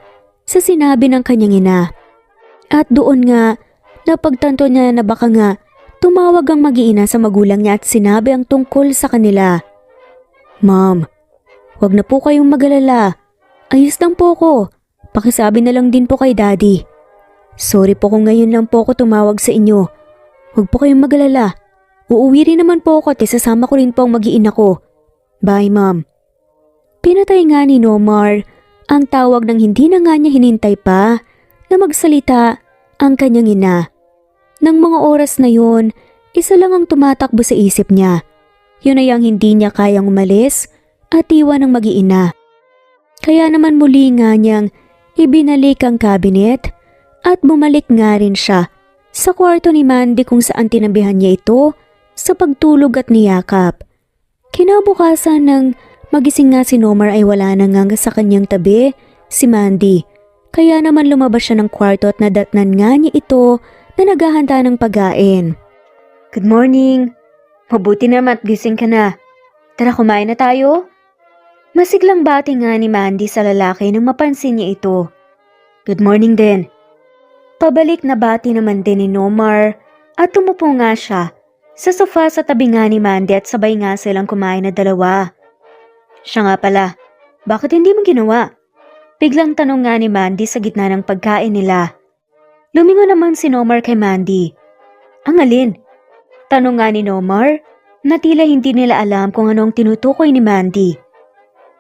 sa sinabi ng kanyang ina. At doon nga napagtanto niya na baka nga tumawag ang mag-iina sa magulang niya at sinabi ang tungkol sa kanila. "Mom, wag na po kayong mag-alala. Ayos lang po ko. Pakisabi na lang din po kay daddy. Sorry po kung ngayon lang po ako tumawag sa inyo. Huwag po kayong mag-alala. Uuwi rin naman po ako at isasama ko rin po ang mag-iina ko. Bye mom." Pinatay nga ni Nomar ang tawag ng hindi na nga niya hinintay pa na magsalita ang kanyang ina. Nang mga oras na yon, isa lang ang tumatakbo sa isip niya. Yun ay ang hindi niya kayang umalis at iwan ng mag-iina. Kaya naman muli nga niyang ibinalik ang cabinet at bumalik nga rin siya sa kwarto ni Mandy kung saan tinabihan niya ito sa pagtulog at niyakap. Kinabukasan ng magising nga si Nomar ay wala na nga sa kanyang tabi si Mandy. Kaya naman lumabas siya ng kwarto at nadatnan nga niya ito na naghahanda ng pagkain. "Good morning. Mabuti naman at gising ka na. Tara, kumain na tayo?" Masiglang bati nga ni Mandy sa lalaki nang mapansin niya ito. "Good morning din." Pabalik na bati naman din ni Nomar at tumupo nga siya sa sofa sa tabi nga ni Mandy at sabay nga silang kumain na dalawa. "Siya nga pala, bakit hindi mo ginawa?" Biglang tanong nga ni Mandy sa gitna ng pagkain nila. Lumingon naman si Nomar kay Mandy. "Ang alin?" Tanong nga ni Nomar na tila hindi nila alam kung ano ang tinutukoy ni Mandy.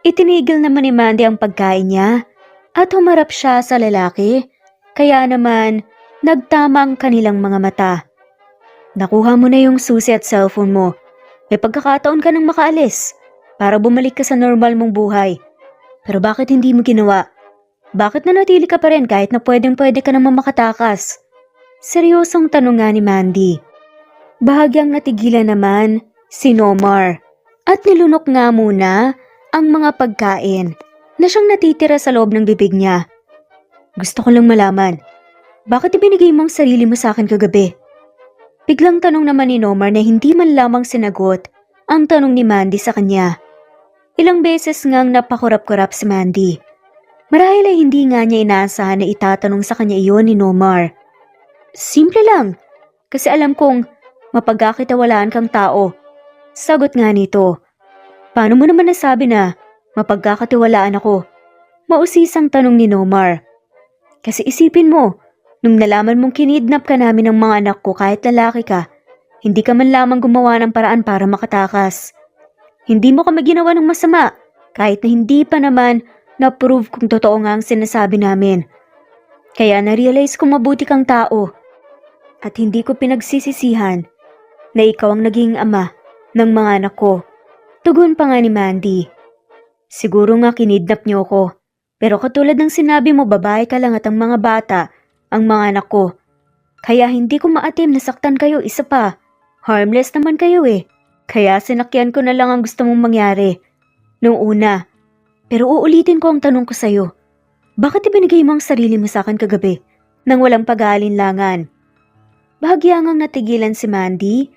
Itinigil naman ni Mandy ang pagkain niya at humarap siya sa lalaki, kaya naman nagtama ang kanilang mga mata. "Nakuha mo na yung susi at cellphone mo. May pagkakataon ka nang makaalis para bumalik ka sa normal mong buhay. Pero bakit hindi mo ginawa? Bakit nanatili ka pa rin kahit na pwedeng-pwede ka naman makatakas?" Seryosong tanong nga ni Mandy. Bahagyang natigilan naman si Nomar at nilunok nga muna ang mga pagkain na siyang natitira sa loob ng bibig niya. "Gusto ko lang malaman, bakit ibinigay mo ang sarili mo sa akin kagabi?" Biglang tanong naman ni Nomar na hindi man lamang sinagot ang tanong ni Mandy sa kanya. Ilang beses ngang napakurap-kurap si Mandy. Marahil ay hindi nga niya inaasahan na itatanong sa kanya iyon ni Nomar. "Simple lang, kasi alam kong mapagkakatiwalaan kang tao." Sagot nga nito. "Paano mo naman nasabi na mapagkakatiwalaan ako?" Mausisang tanong ni Nomar. "Kasi isipin mo, nung nalaman mong kinidnap ka namin ng mga anak ko kahit lalaki ka, hindi ka man lamang gumawa ng paraan para makatakas. Hindi mo kami ginawa ng masama kahit na hindi pa naman na-prove kung totoo nga ang sinasabi namin. Kaya na-realize kong mabuti kang tao at hindi ko pinagsisisihan na ikaw ang naging ama ng mga anak ko." Tugon pa nga ni Mandy. "Siguro nga kinidnap niyo ko, pero katulad ng sinabi mo, babae ka lang at ang mga bata ang mga anak ko. Kaya hindi ko maatim na saktan kayo, isa pa. Harmless naman kayo eh. Kaya sinakyan ko na lang ang gusto mong mangyari nung una. Pero uulitin ko ang tanong ko sa'yo. Bakit ibinigay mo ang sarili mo sa akin kagabi nang walang pag-aalinlangan? Bahagya ngang natigilan si Mandy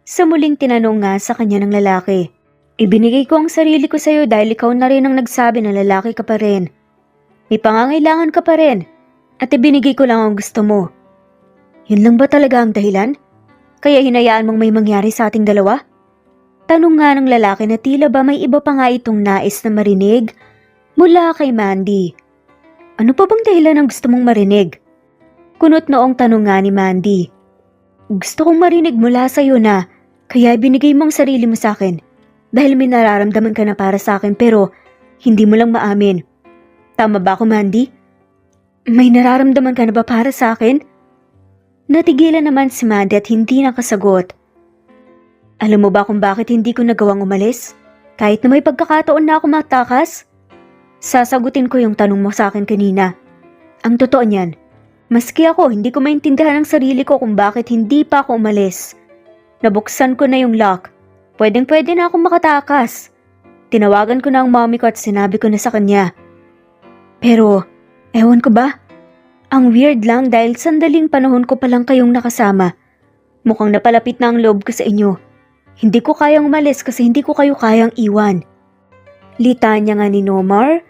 sa muling tinanong nga sa kanya ng lalaki. Ibinigay ko ang sarili ko sa'yo dahil ikaw na rin ang nagsabi na lalaki ka pa rin. May pangangailangan ka pa rin at ibinigay ko lang ang gusto mo. Yun lang ba talaga ang dahilan? Kaya hinayaan mong may mangyari sa ating dalawa? Tanong nga ng lalaki na tila ba may iba pa nga itong nais na marinig mula kay Mandy. Ano pa bang dahilan ang gusto mong marinig? Kunot noong tanong nga ni Mandy. Gusto kong marinig mula sa iyo na kaya binigay mo ang sarili mo sa akin dahil may nararamdaman ka na para sa akin pero hindi mo lang maamin. Tama ba ako, Mandy? May nararamdaman ka na ba para sa akin? Natigilan naman si Mandy at hindi nakasagot. Alam mo ba kung bakit hindi ko nagawang umalis? Kahit na may pagkakataon na ako matakas? Sasagutin ko yung tanong mo sa akin kanina. Ang totoo niyan, maski ako hindi ko maintindihan ang sarili ko kung bakit hindi pa ako umalis. Nabuksan ko na yung lock. Pwedeng-pwede na akong makatakas. Tinawagan ko na ang mommy ko at sinabi ko na sa kanya. Pero, ewan ko ba? Ang weird lang dahil sandaling panahon ko palang kayong nakasama. Mukhang napalapit na ang loob ko sa inyo. Hindi ko kayang umalis kasi hindi ko kayo kayang iwan. Litanya nga ni Nomar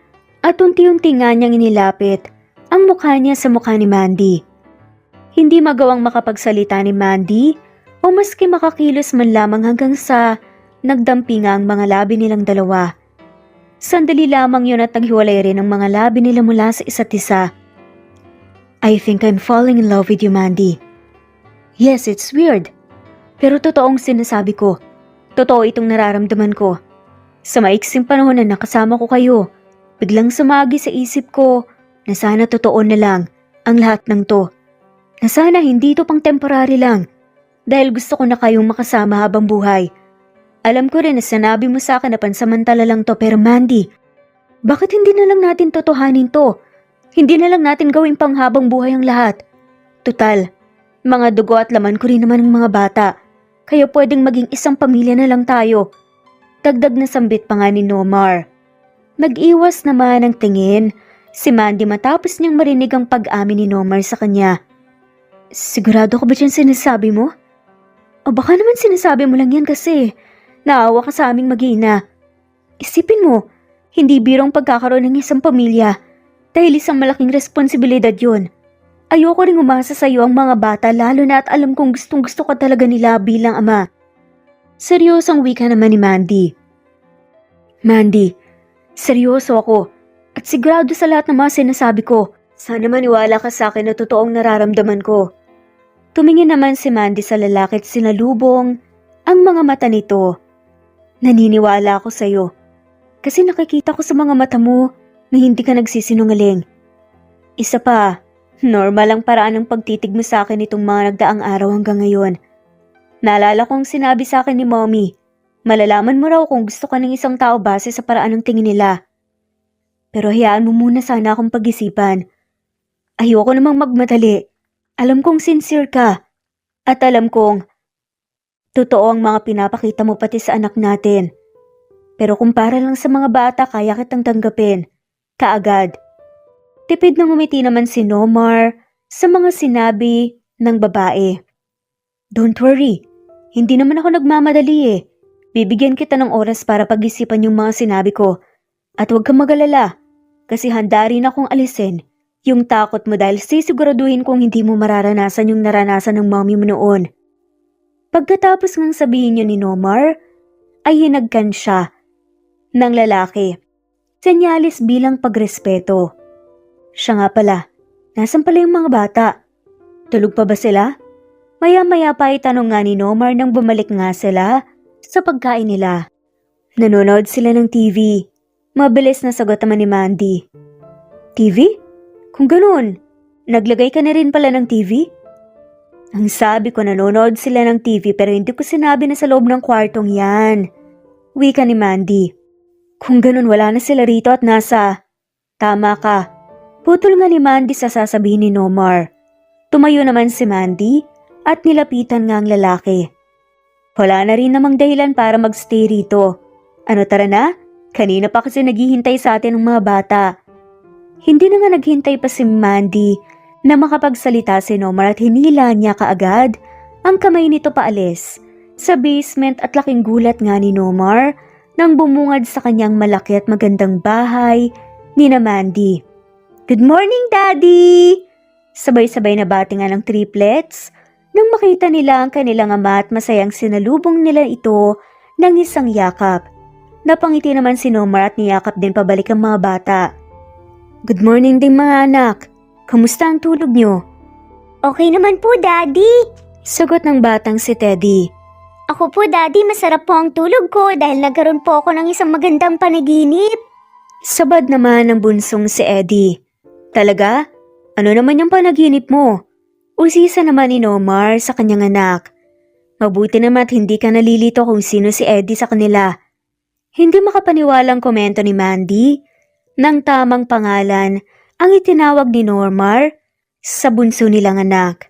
at unti-unti nga niyang inilapit ang mukha niya sa mukha ni Mandy. Hindi magawang makapagsalita ni Mandy o maski makakilos man lamang hanggang sa nagdampi nga ang mga labi nilang dalawa. Sandali lamang yun at naghiwalay rin ang mga labi nila mula sa isa't isa. I think I'm falling in love with you, Mandy. Yes, it's weird. Pero totoong sinasabi ko. Totoo itong nararamdaman ko. Sa maiksing panahon na nakasama ko kayo, biglang sumagi sa isip ko na sana totoo na lang ang lahat ng to. Na sana hindi to pang temporary lang dahil gusto ko na kayong makasama habang buhay. Alam ko rin na sinabi mo sa akin na pansamantala lang to pero Mandy, bakit hindi na lang natin totohanin to? Hindi na lang natin gawing panghabang buhay ang lahat. Tutal, mga dugo at laman ko rin naman ng mga bata. Kaya pwedeng maging isang pamilya na lang tayo. Dagdag na sambit pa nga ni Nomar. Nag-iwas naman ang tingin si Mandy matapos niyang marinig ang pag-amin ni Nomar sa kanya. Sigurado ka ba dyan sinasabi mo? O baka naman sinasabi mo lang yan kasi naawa ka sa aming mag-iina. Isipin mo, hindi birong pagkakaroon ng isang pamilya dahil isang malaking responsibilidad yun. Ayoko ring umasa sa iyo ang mga bata lalo na at alam kong gustong gusto ka talaga nila bilang ama. Seryosong wika naman ni Mandy. Mandy, seryoso ako at sigurado sa lahat ng mga sinasabi ko. Sana maniwala ka sa akin na totoong nararamdaman ko. Tumingin naman si Mandy sa lalaki at sinalubong ang mga mata nito. Naniniwala ako sa iyo kasi nakikita ko sa mga mata mo na hindi ka nagsisinungaling. Isa pa, normal ang paraan ng pagtitig mo sa akin itong mga nagdaang araw hanggang ngayon. Naalala kong sinabi sa akin ni Mommy, malalaman mo raw kung gusto ka ng isang tao base sa paraan ng tingin nila. Pero hayaan mo muna sana akong pag-isipan. Ayoko namang magmadali. Alam kong sincere ka. At alam kong totoo ang mga pinapakita mo pati sa anak natin. Pero kung para lang sa mga bata kaya kitang tanggapin. Kaagad. Tipid na ngumiti naman si Nomar sa mga sinabi ng babae. Don't worry. Hindi naman ako nagmamadali eh. Bibigyan kita ng oras para pag-isipan yung mga sinabi ko. At huwag kang mag-alala. Kasi handa rin akong alisin yung takot mo dahil sisiguraduhin kong hindi mo mararanasan yung naranasan ng mommy mo noon. Pagkatapos ngang sabihin niyo ni Nomar, ay hinagkan siya ng lalaki. Senyalis bilang pagrespeto. Siya nga pala, nasan pala yung mga bata? Tulog pa ba sila? Maya-maya pa itanong nga ni Nomar nang bumalik nga sila sa pagkain nila. Nanonood sila ng TV. Mabilis na sagot naman ni Mandy. TV? Kung ganun, naglagay ka na rin pala ng TV? Ang sabi ko nanonood sila ng TV pero hindi ko sinabi na sa loob ng kwartong yan. Wika ni Mandy. Kung ganun wala na sila rito at nasa... Tama ka. Putol nga ni Mandy sa sasabihin ni Nomar. Tumayo naman si Mandy at nilapitan nga ang lalaki. Wala na rin namang dahilan para magstay rito. Ano tara na? Kanina pa kasi naghihintay sa atin ng mga bata. Hindi na nga naghintay pa si Mandy Na makapagsalita si Nomar at hinila niya kaagad ang kamay nito paalis sa basement at laking gulat nga ni Nomar nang bumungad sa kanyang malaki at magandang bahay ni Mandy. "Good morning, Daddy!" Sabay-sabay na bati nga ng triplets nang makita nila ang kanilang ama at masayang sinalubong nila ito ng isang yakap. Napangiti naman si Nomar at niyakap din pabalik ang mga bata. "Good morning din mga anak. Kamusta ang tulog niyo?" Okay naman po, Daddy. Sagot ng batang si Teddy. Ako po, Daddy, masarap po ang tulog ko dahil nagkaroon po ako ng isang magandang panaginip. Sabad naman ng bunsong si Eddie. "Talaga? Ano naman yung panaginip mo?" Usisa naman ni Nomar sa kanyang anak. "Mabuti naman at hindi ka nalilito kung sino si Eddie sa kanila." Hindi makapaniwalang komento ni Mandy ng tamang pangalan ang itinawag ni Nomar sa bunso nilang anak.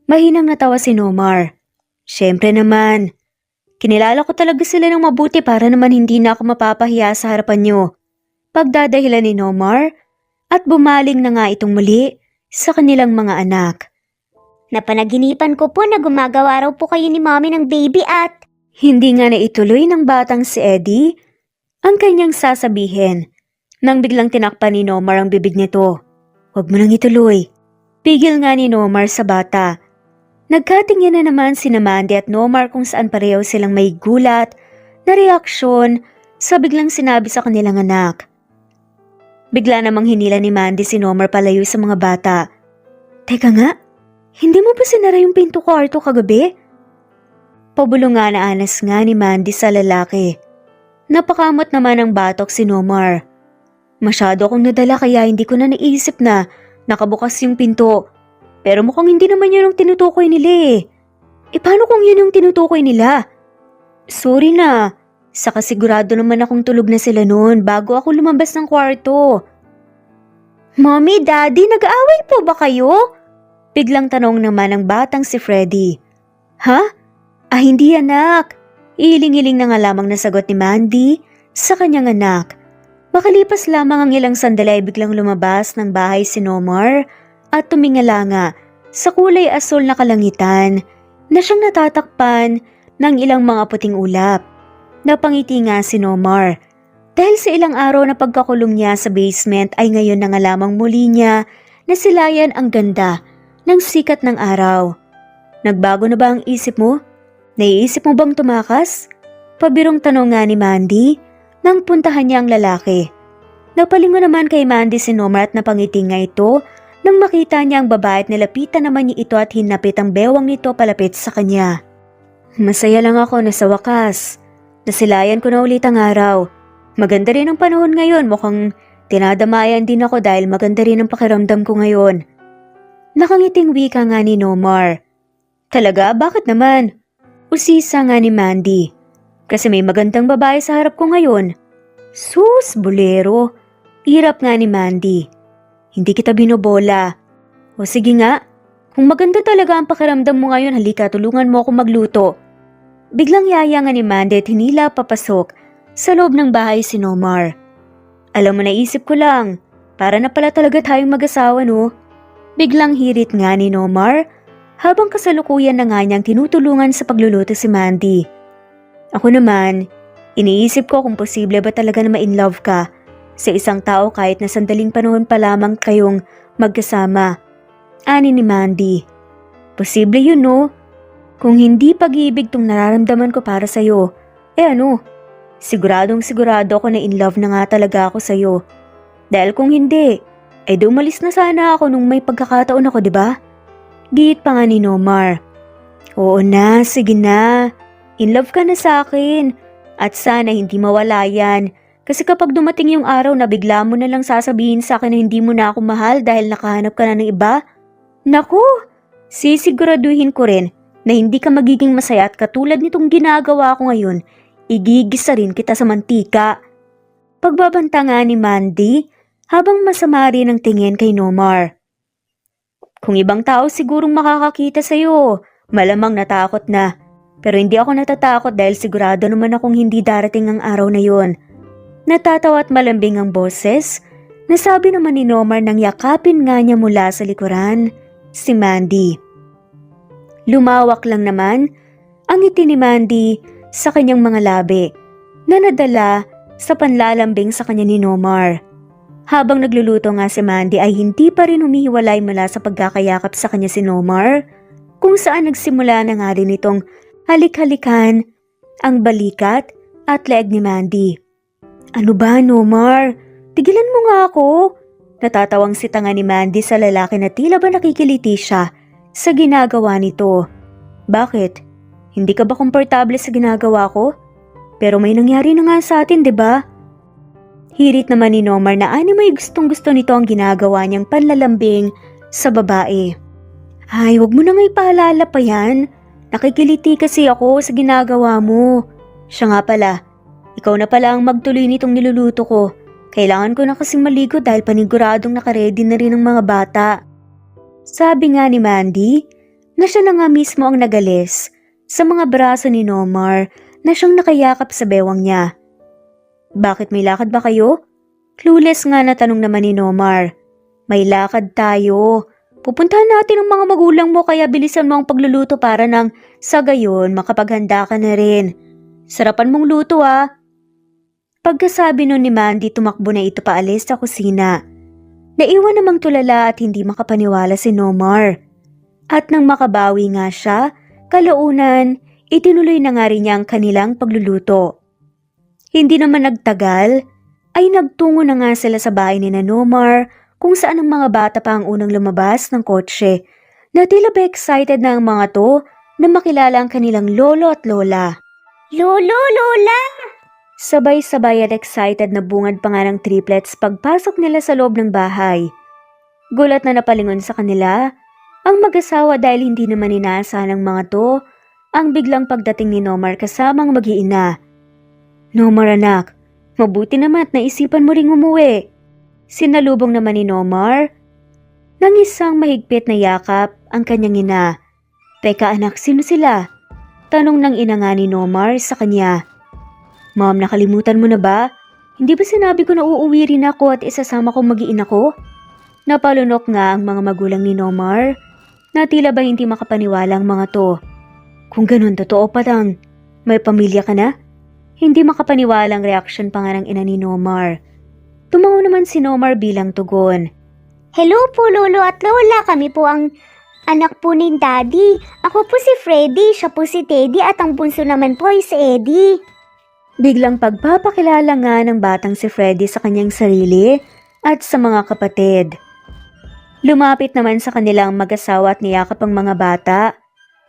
Mahinang natawa si Nomar. "Siyempre naman. Kinilala ko talaga sila ng mabuti para naman hindi na ako mapapahiya sa harapan niyo." Pagdadahilan ni Nomar at bumaling na nga itong muli sa kanilang mga anak. Napanaginipan ko po na gumagawa raw po kayo ni Mommy ng baby at... Hindi nga naituloy ng batang si Eddie ang kanyang sasabihin nang biglang tinakpan ni Nomar ang bibig nito. "Huwag mo nang ituloy." Pigil nga ni Nomar sa bata. Nagkatingin na naman si Mandy at Nomar kung saan pareho silang may gulat na reaksyon sa biglang sinabi sa kanilang anak. Bigla namang hinila ni Mandy si Nomar palayo sa mga bata. "Teka nga, hindi mo ba sinara yung pinto kwarto kagabi?" Pabulong nga na anas nga ni Mandy sa lalaki. Napakamot naman ang batok si Nomar. "Masyado akong nadala kaya hindi ko na naisip na nakabukas yung pinto. Pero mukhang hindi naman yun ang tinutukoy nila eh. Paano kung yun yung tinutukoy nila?" "Sorry na. Saka sigurado naman akong tulog na sila noon bago ako lumabas ng kwarto." "Mommy, Daddy, nag-aaway po ba kayo?" Biglang tanong naman ng batang si Freddy. "Ha? Hindi anak." Ihiling-hiling na nga lamang na sagot ni Mandy sa kanyang anak. Makalipas lamang ang ilang sandali ay biglang lumabas ng bahay si Nomar at tumingala nga sa kulay asul na kalangitan na siyang natatakpan ng ilang mga puting ulap. Napangiti nga si Nomar dahil sa ilang araw na pagkakulong niya sa basement ay ngayon na nga lamang muli niya nasilayan ang ganda ng sikat ng araw. "Nagbago na ba ang isip mo? Naiisip mo bang tumakas?" Pabirong tanong nga ni Mandy nang puntahan niya ang lalaki. Napalingon naman kay Mandy si Nomar at napangiti nga ito nang makita niya ang babae at nilapitan naman niya ito at hinapit ang bewang nito palapit sa kanya. "Masaya lang ako na sa wakas. Nasilayan ko na ulit ang araw. Maganda rin ang panahon ngayon, mukhang tinadamayan din ako dahil maganda rin ang pakiramdam ko ngayon." Nakangiting wika nga ni Nomar. "Talaga? Bakit naman?" Usisa nga ni Mandy. "Kasi may magandang babae sa harap ko ngayon." "Sus, bolero." Hirap nga ni Mandy. "Hindi kita binobola." "O sige nga, kung maganda talaga ang pakiramdam mo ngayon, halika tulungan mo ako magluto." Biglang yaya nga ni Mandy at hinila papasok sa loob ng bahay si Nomar. "Alam mo, naisip ko lang, para na pala talaga tayong mag-asawa no?" Biglang hirit nga ni Nomar habang kasalukuyan na nga niyang tinutulungan sa pagluluto si Mandy. "Ako naman, iniisip ko kung posible ba talaga na ma-inlove ka sa isang tao kahit na sandaling panahon pa lamang kayong magkasama." Ani ni Mandy. "Posible yun no? Kung hindi pag-ibig tong nararamdaman ko para sa'yo, ano? Siguradong sigurado ako na in love na nga talaga ako sa'yo. Dahil kung hindi, ay dumalis na sana ako nung may pagkakataon ako, di ba?" Giit pa nga ni Nomar. "Oo na, sige na. In love ka na sa akin. At sana hindi mawala yan. Kasi kapag dumating yung araw na bigla mo na lang sasabihin sa akin na hindi mo na ako mahal dahil nakahanap ka na ng iba, naku, sisiguraduhin ko rin na hindi ka magiging masaya at katulad nitong ginagawa ko ngayon, igigisa rin kita sa mantika." Pagbabanta nga ni Mandy habang masama rin ang tingin kay Nomar. "Kung ibang tao sigurong makakakita sa'yo, malamang natakot na. Pero hindi ako natatakot dahil sigurado naman akong hindi darating ang araw na yon." Natatawa at malambing ang boses Nasabi naman ni Nomar nang yakapin nga niya mula sa likuran si Mandy. Lumawak lang naman ang ngiti ni Mandy sa kanyang mga labi na nadala sa panlalambing sa kanya ni Nomar. Habang nagluluto nga si Mandy ay hindi pa rin humihiwalay mula sa pagkakayakap sa kanya si Nomar, kung saan nagsimula na nga rin itong halik-halikan ang balikat at leeg ni Mandy. Ano ba, Nomar? Tigilan mo nga ako. Natatawang sita nga ni Mandy sa lalaki na tila ba nakikiliti siya sa ginagawa nito. Bakit? Hindi ka ba komportable sa ginagawa ko? Pero may nangyari na nga sa atin, 'di ba? Hirit naman ni Nomar na may gustong-gusto nito ang ginagawa niyang panlalambing sa babae. Ay, wag mo na nga ipaalala pa yan. Nakikiliti kasi ako sa ginagawa mo. Siya nga pala, ikaw na pala ang magtuloy nitong niluluto ko. Kailangan ko na kasing maligo dahil paniguradong nakaredy na rin ang mga bata. Sabi nga ni Mandy na siya na nga mismo ang nagalis sa mga braso ni Nomar na siyang nakayakap sa bewang niya. Bakit may lakad ba kayo? Clueless nga na tanong naman ni Nomar. May lakad tayo. Pupuntahan natin ang mga magulang mo kaya bilisan mo ang pagluluto para nang sa gayon makapaghanda ka na rin. Sarapan mong luto ah. Pagkasabi nun ni Mandy tumakbo na ito paalis sa kusina. Naiwan namang tulala at hindi makapaniwala si Nomar. At nang makabawi nga siya, kalaunan itinuloy na nga rin niya ang kanilang pagluluto. Hindi naman nagtagal, ay nagtungo na nga sila sa bahay ni Nomar kung saan ang mga bata pa ang unang lumabas ng kotse na tila ba excited na ang mga to na makilala ang kanilang lolo at lola. Lolo, Lola! Sabay-sabay at excited na bungad pa nga ng triplets pagpasok nila sa loob ng bahay. Gulat na napalingon sa kanila ang mag-asawa dahil hindi naman inaasahan ng mga to ang biglang pagdating ni Nomar kasamang mag-iina. Nomar anak, mabuti naman at naisipan mo ring umuwi. Sinalubong naman ni Nomar nang isang mahigpit na yakap ang kanyang ina. Teka anak, sino sila? Tanong ng ina nga ni Nomar sa kanya. Ma'am, nakalimutan mo na ba? Hindi ba sinabi ko na uuwi rin ako at isasama kong mag-iina ko? Napalunok nga ang mga magulang ni Nomar na tila ba hindi makapaniwala ang mga to. Kung ganun, totoo pa lang. May pamilya ka na? Hindi makapaniwalang reaksyon pa nga ng ina ni Nomar. Tumango naman si Nomar bilang tugon. Hello po, Lolo at Lola. Kami po ang anak po ni Daddy. Ako po si Freddy, siya po si Teddy at ang bunso naman po ay si Eddie. Biglang pagpapakilala nga ng batang si Freddy sa kanyang sarili at sa mga kapatid. Lumapit naman sa kanilang mag-asawa at niyakap ang mga bata.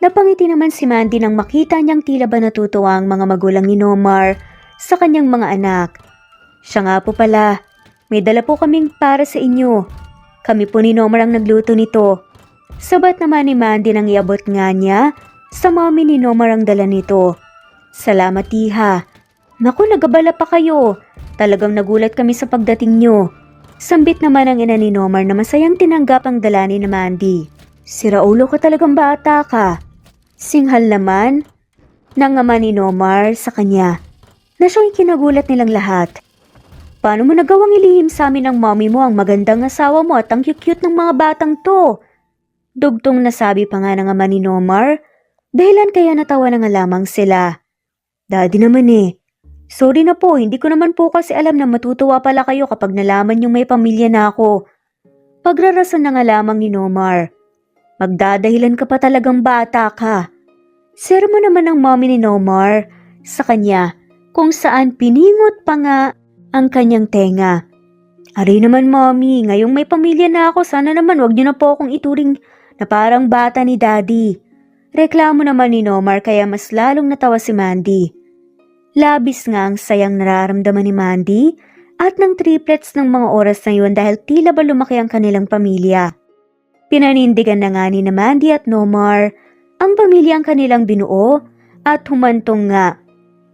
Napangiti naman si Mandy nang makita niyang tila ba natutuwa ang mga magulang ni Nomar sa kanyang mga anak. Siya nga po pala, may dala po kaming para sa inyo. Kami po ni Nomar ang nagluto nito. Sabat naman ni Mandy nang iabot nga niya sa mommy ni Nomar ang dala nito. Salamat iha. Naku, nagabala pa kayo. Talagang nagulat kami sa pagdating nyo. Sambit naman ang ina ni Nomar na masayang tinanggap ang dala ni Mandy. Siraulo ka talagang bata ka. Singhal naman ng ama ni Nomar sa kanya na siyang kinagulat nilang lahat. Paano mo nagawang ilihim sa amin ng mommy mo ang magandang asawa mo at ang cute-cute ng mga batang to? Dugtong nasabi pa nga ng ama ni Nomar, dahilan kaya natawa na nga lamang sila. Daddy naman sorry na po, hindi ko naman po kasi alam na matutuwa pala kayo kapag nalaman yung may pamilya na ako. Pagrarason na nga lamang ni Nomar. Magdadahilan ka pa talagang bata ka. Sermo naman ng mommy ni Nomar sa kanya kung saan piningot pa nga ang kanyang tenga. Aray naman mommy, ngayong may pamilya na ako, sana naman wag niyo na po akong ituring na parang bata ni daddy. Reklamo naman ni Nomar kaya mas lalong natawa si Mandy. Labis nga ang sayang nararamdaman ni Mandy at ng triplets ng mga oras na yun dahil tila ba lumaki ang kanilang pamilya. Pinanindigan na nga ni Mandy at Nomar ang pamilyang kanilang binuo at humantong nga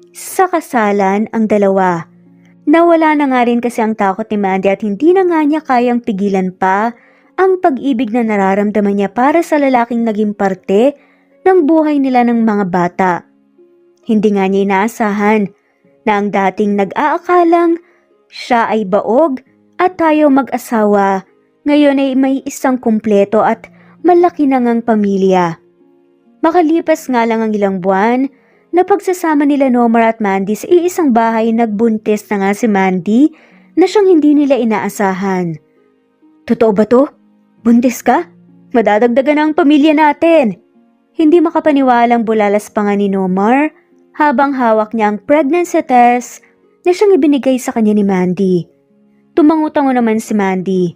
sa kasalan ang dalawa. Nawala na nga rin kasi ang takot ni Mandy at hindi na nga niya kayang pigilan pa ang pag-ibig na nararamdaman niya para sa lalaking naging parte ng buhay nila ng mga bata. Hindi nga niya inaasahan na ang dating nag-aakalang siya ay baog At tayo mag-asawa, ngayon ay may isang kumpleto at malaki na ngang pamilya. Makalipas nga lang ang ilang buwan, na pagsasama nila Nomar at Mandy sa iisang bahay, nagbuntis na nga si Mandy na siyang hindi nila inaasahan. Totoo ba to? Buntis ka? Madadagdagan ang pamilya natin. Hindi makapaniwalang bulalas pa nga ni Nomar habang hawak niya ang pregnancy test na siyang ibinigay sa kanya ni Mandy. Tumango-tango naman si Mandy.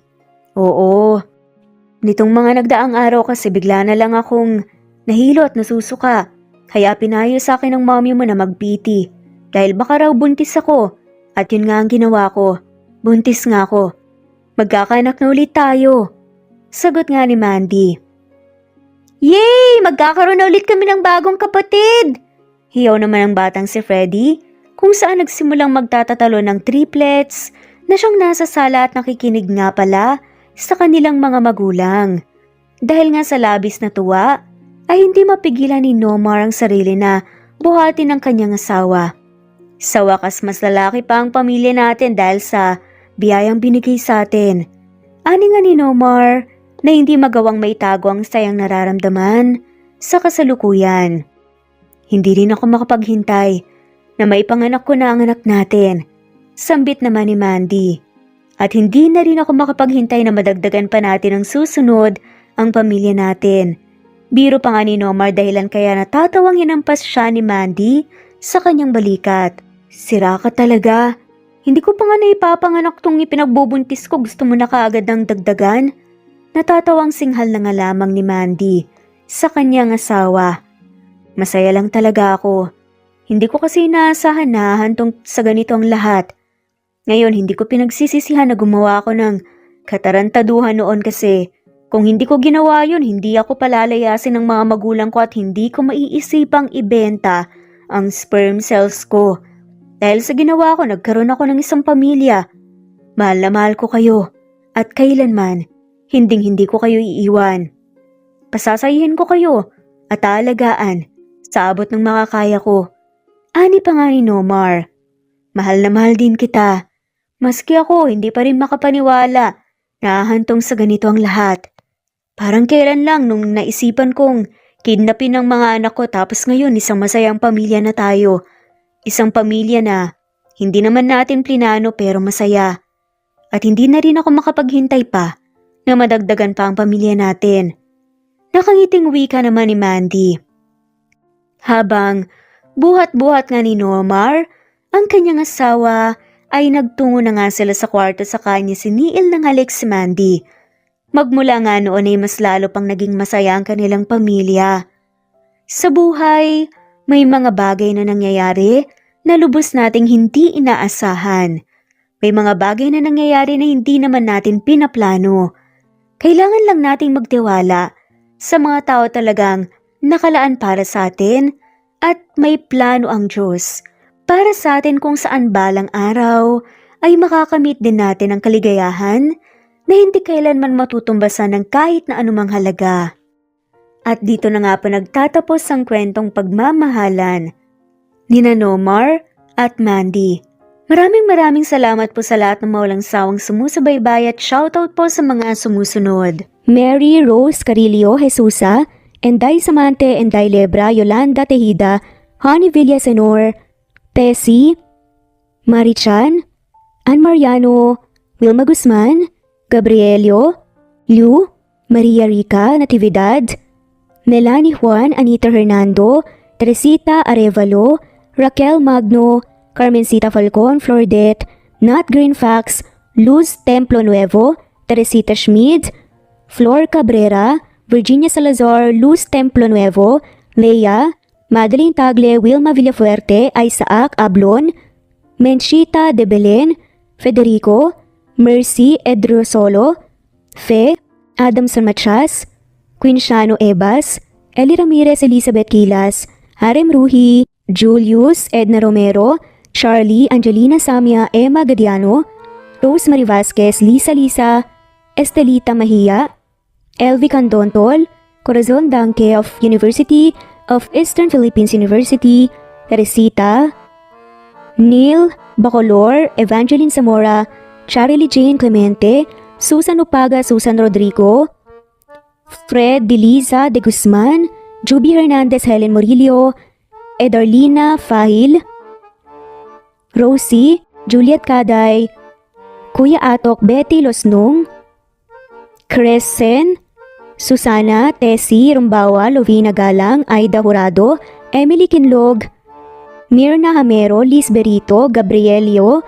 Oo. Nitong mga nagdaang araw kasi bigla na lang akong nahilo at nasusuka. Kaya pinayo sa akin ng mommy mo na mag-PT dahil baka raw buntis ako. At yun nga ang ginawa ko. Buntis nga ako. Magkakaanak na ulit tayo. Sagot nga ni Mandy. Yay! Magkakaroon na ulit kami ng bagong kapatid! Hiyaw naman ang batang si Freddy kung saan nagsimulang magtatatalo ng triplets na siyang nasa sala at nakikinig nga pala sa kanilang mga magulang. Dahil nga sa labis na tuwa, ay hindi mapigilan ni Nomar ang sarili na buhatin ng kanyang asawa. Sa wakas mas lalaki pa ang pamilya natin dahil sa biyayang binigay sa atin. Ani nga ni Nomar na hindi magawang maitago ang sayang nararamdaman sa kasalukuyan. Hindi rin ako makapaghintay na maipanganak ko na ang anak natin. Sambit naman ni Mandy. At hindi na rin ako makapaghintay na madagdagan pa natin ang susunod ang pamilya natin. Biro pa nga ni Nomar dahilan kaya natatawang hinampas siya ni Mandy sa kanyang balikat. Sira ka talaga. Hindi ko pa nga naipapanganak tong ipinagbubuntis ko, gusto mo na kaagad ng dagdagan? Natatawang singhal na nga lamang ni Mandy sa kanyang asawa. Masaya lang talaga ako. Hindi ko kasi inaasahan na hantong sa ganito ang lahat. Ngayon hindi ko pinagsisisihan na gumawa ako ng katarantaduhan noon kasi kung hindi ko ginawa yun, hindi ako palalayasin ng mga magulang ko at hindi ko maiisipang ibenta ang sperm cells ko. Dahil sa ginawa ko, nagkaroon ako ng isang pamilya. Mahal na mahal ko kayo at kailanman, hinding-hindi ko kayo iiwan. Pasasayihin ko kayo at aalagaan sa abot ng makakaya ko. Ani pa nga ni Nomar. Mahal na mahal din kita. Maski ako, hindi pa rin makapaniwala na hahantong sa ganito ang lahat. Parang kailan lang nung naisipan kong kidnapin ng mga anak ko tapos ngayon isang masayang pamilya na tayo. Isang pamilya na hindi naman natin plinano pero masaya. At hindi na rin ako makapaghintay pa na madagdagan pa ang pamilya natin. Nakangiting wika naman ni Mandy. Habang buhat-buhat nga ni Nomar, ang kanyang asawa ay nagtungo na nga sila sa kwarto sa kanya siniil ng halik si Mandy. Magmula nga noon ay mas lalo pang naging masaya ang kanilang pamilya. Sa buhay, may mga bagay na nangyayari na lubos nating hindi inaasahan. May mga bagay na nangyayari na hindi naman natin pinaplano. Kailangan lang nating magtiwala sa mga tao talagang nakalaan para sa atin at may plano ang Diyos para sa atin kung saan balang araw ay makakamit din natin ang kaligayahan na hindi kailanman matutumbasan ng kahit na anumang halaga. At dito na nga pa nagtatapos ang kwentong pagmamahalan ni Nomar at Mandy. Maraming salamat po sa lahat ng mawalang sawang sumusubaybay at shoutout po sa mga sumusunod. Mary Rose Carillo Jesusa, Enday Samante, Enday Lebra, Yolanda Tejida, Honey Villasenor, Tessie, Marichan, Ann Mariano, Wilma Guzman, Gabrielio, Liu, Maria Rica Natividad, Melanie Juan, Anita Hernando, Teresita Arevalo, Raquel Magno, Carmencita Falcon, Flordet, Nat Greenfax, Luz Templo Nuevo, Teresita Schmid, Flor Cabrera, Virginia Salazar, Luz Templo Nuevo, Leia, Madeline Tagle, Wilma Villafuerte, Isaac Ablon, Menchita de Belen, Federico, Mercy Edrosolo, Fe, Adam San Machas, Quinsiano Ebas, Eli Ramirez Elizabeth Gilas, Harem Ruhi, Julius Edna Romero, Charlie Angelina Samia Emma Gadiano, Rosemary Vasquez, Lisa, Estelita Mahia, Elvi Candontol, Corazon Danke of University of Eastern Philippines University, Teresita, Neil Bacolor, Evangeline Zamora, Charlie Jane Clemente, Susan Upaga, Susan Rodrigo, Fred Deliza de Guzman, Juby Hernandez, Helen Murillo, Edarlina Fahil, Rosie, Juliet Caday, Kuya Atok, Betty Losnong, Crescen, Susana, Tessie, Rumbawa, Lovina Galang, Aida Jurado, Emily Kinlog, Mirna Hamero, Liz Berito, Gabrielio,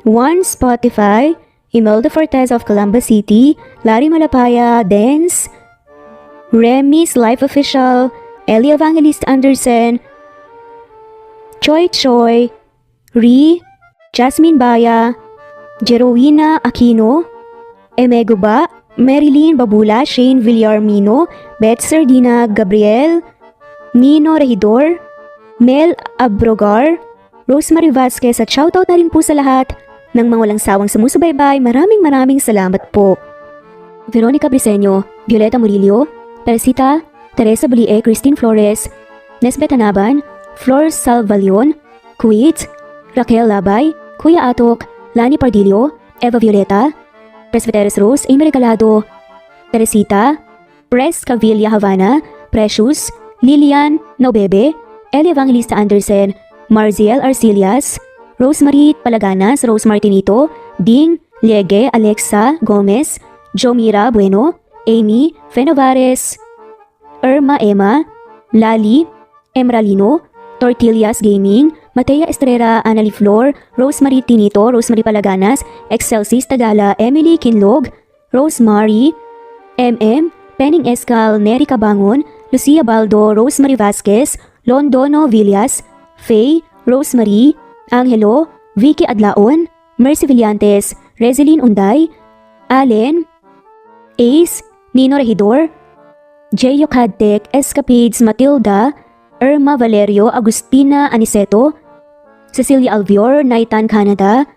Juan Spotify, Imelda Fortes of Columbus City, Larry Malapaya, Dance, Remy's Life Official, Ellie Evangelist Anderson, Choi Choi, Ri, Jasmine Baya, Jerowina Aquino, Emeguba, Marilyn Babula, Shane Villarmino, Beth Sardina, Gabriel, Nino Regidor, Mel Abrogar, Rosemary Vasquez at shoutout na rin po sa lahat ng mga walang sawang sumusubaybay. Maraming salamat po. Veronica Briseño, Violeta Murillo, Teresita, Teresa Bulie, Christine Flores, Nesbet Anaban, Flor Salvalion, Kuwait, Raquel Labay, Kuya Atok, Lani Pardillo, Eva Violeta, Presbyteros Rose, Amy Regalado, Teresita, Pres Cavilla Havana, Precious, Lilian Nobebe, Eli Evangelista Anderson, Marziel Arcilias, Rosemary Palaganas, Rose Martinito, Ding Liege, Alexa Gomez, Jomira Bueno, Amy Fenovares, Irma Emma, Lali Emralino, Tortillas Gaming, Matea Estrera, Annalie Flor, Rosemary Tinito, Rosemary Palaganas, Excelsis Tagala, Emily Kinlog, Rosemary, MM, Penning Escal, Neri Cabangon, Lucia Baldo, Rosemary Vasquez, Londono Villas, Faye, Rosemary, Angelo, Vicky Adlaon, Mercy Villantes, Rezeline Unday, Allen, Ace, Nino Regidor, Jeyo Cadtec, Escapades Matilda, Irma Valerio, Agustina Aniceto, Cecilia Alvior, Naitan Canada,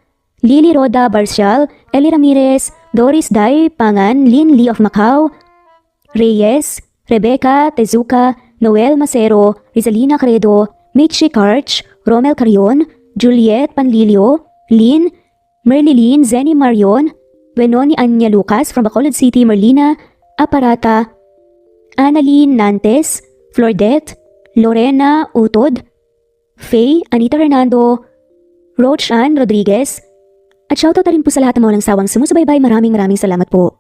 Lily Roda Barcial, Eli Ramirez, Doris Day Pangan, Lynn Lee of Macau, Reyes, Rebecca Tezuka, Noel Macero, Rizalina Credo, Mitchie Karch, Romel Carion, Juliet Panlilio, Lynn, Merlilyn, Zenny Marion, Benoni Anya Lucas from Bacolod City, Merlina Aparata, Annalyn Nantes, Flordette, Lorena Utod, Faye, Anita Hernando, Roach Ann Rodriguez, at shoutout na rin po sa lahat ng mga walang sawang sumusubaybay. Maraming salamat po.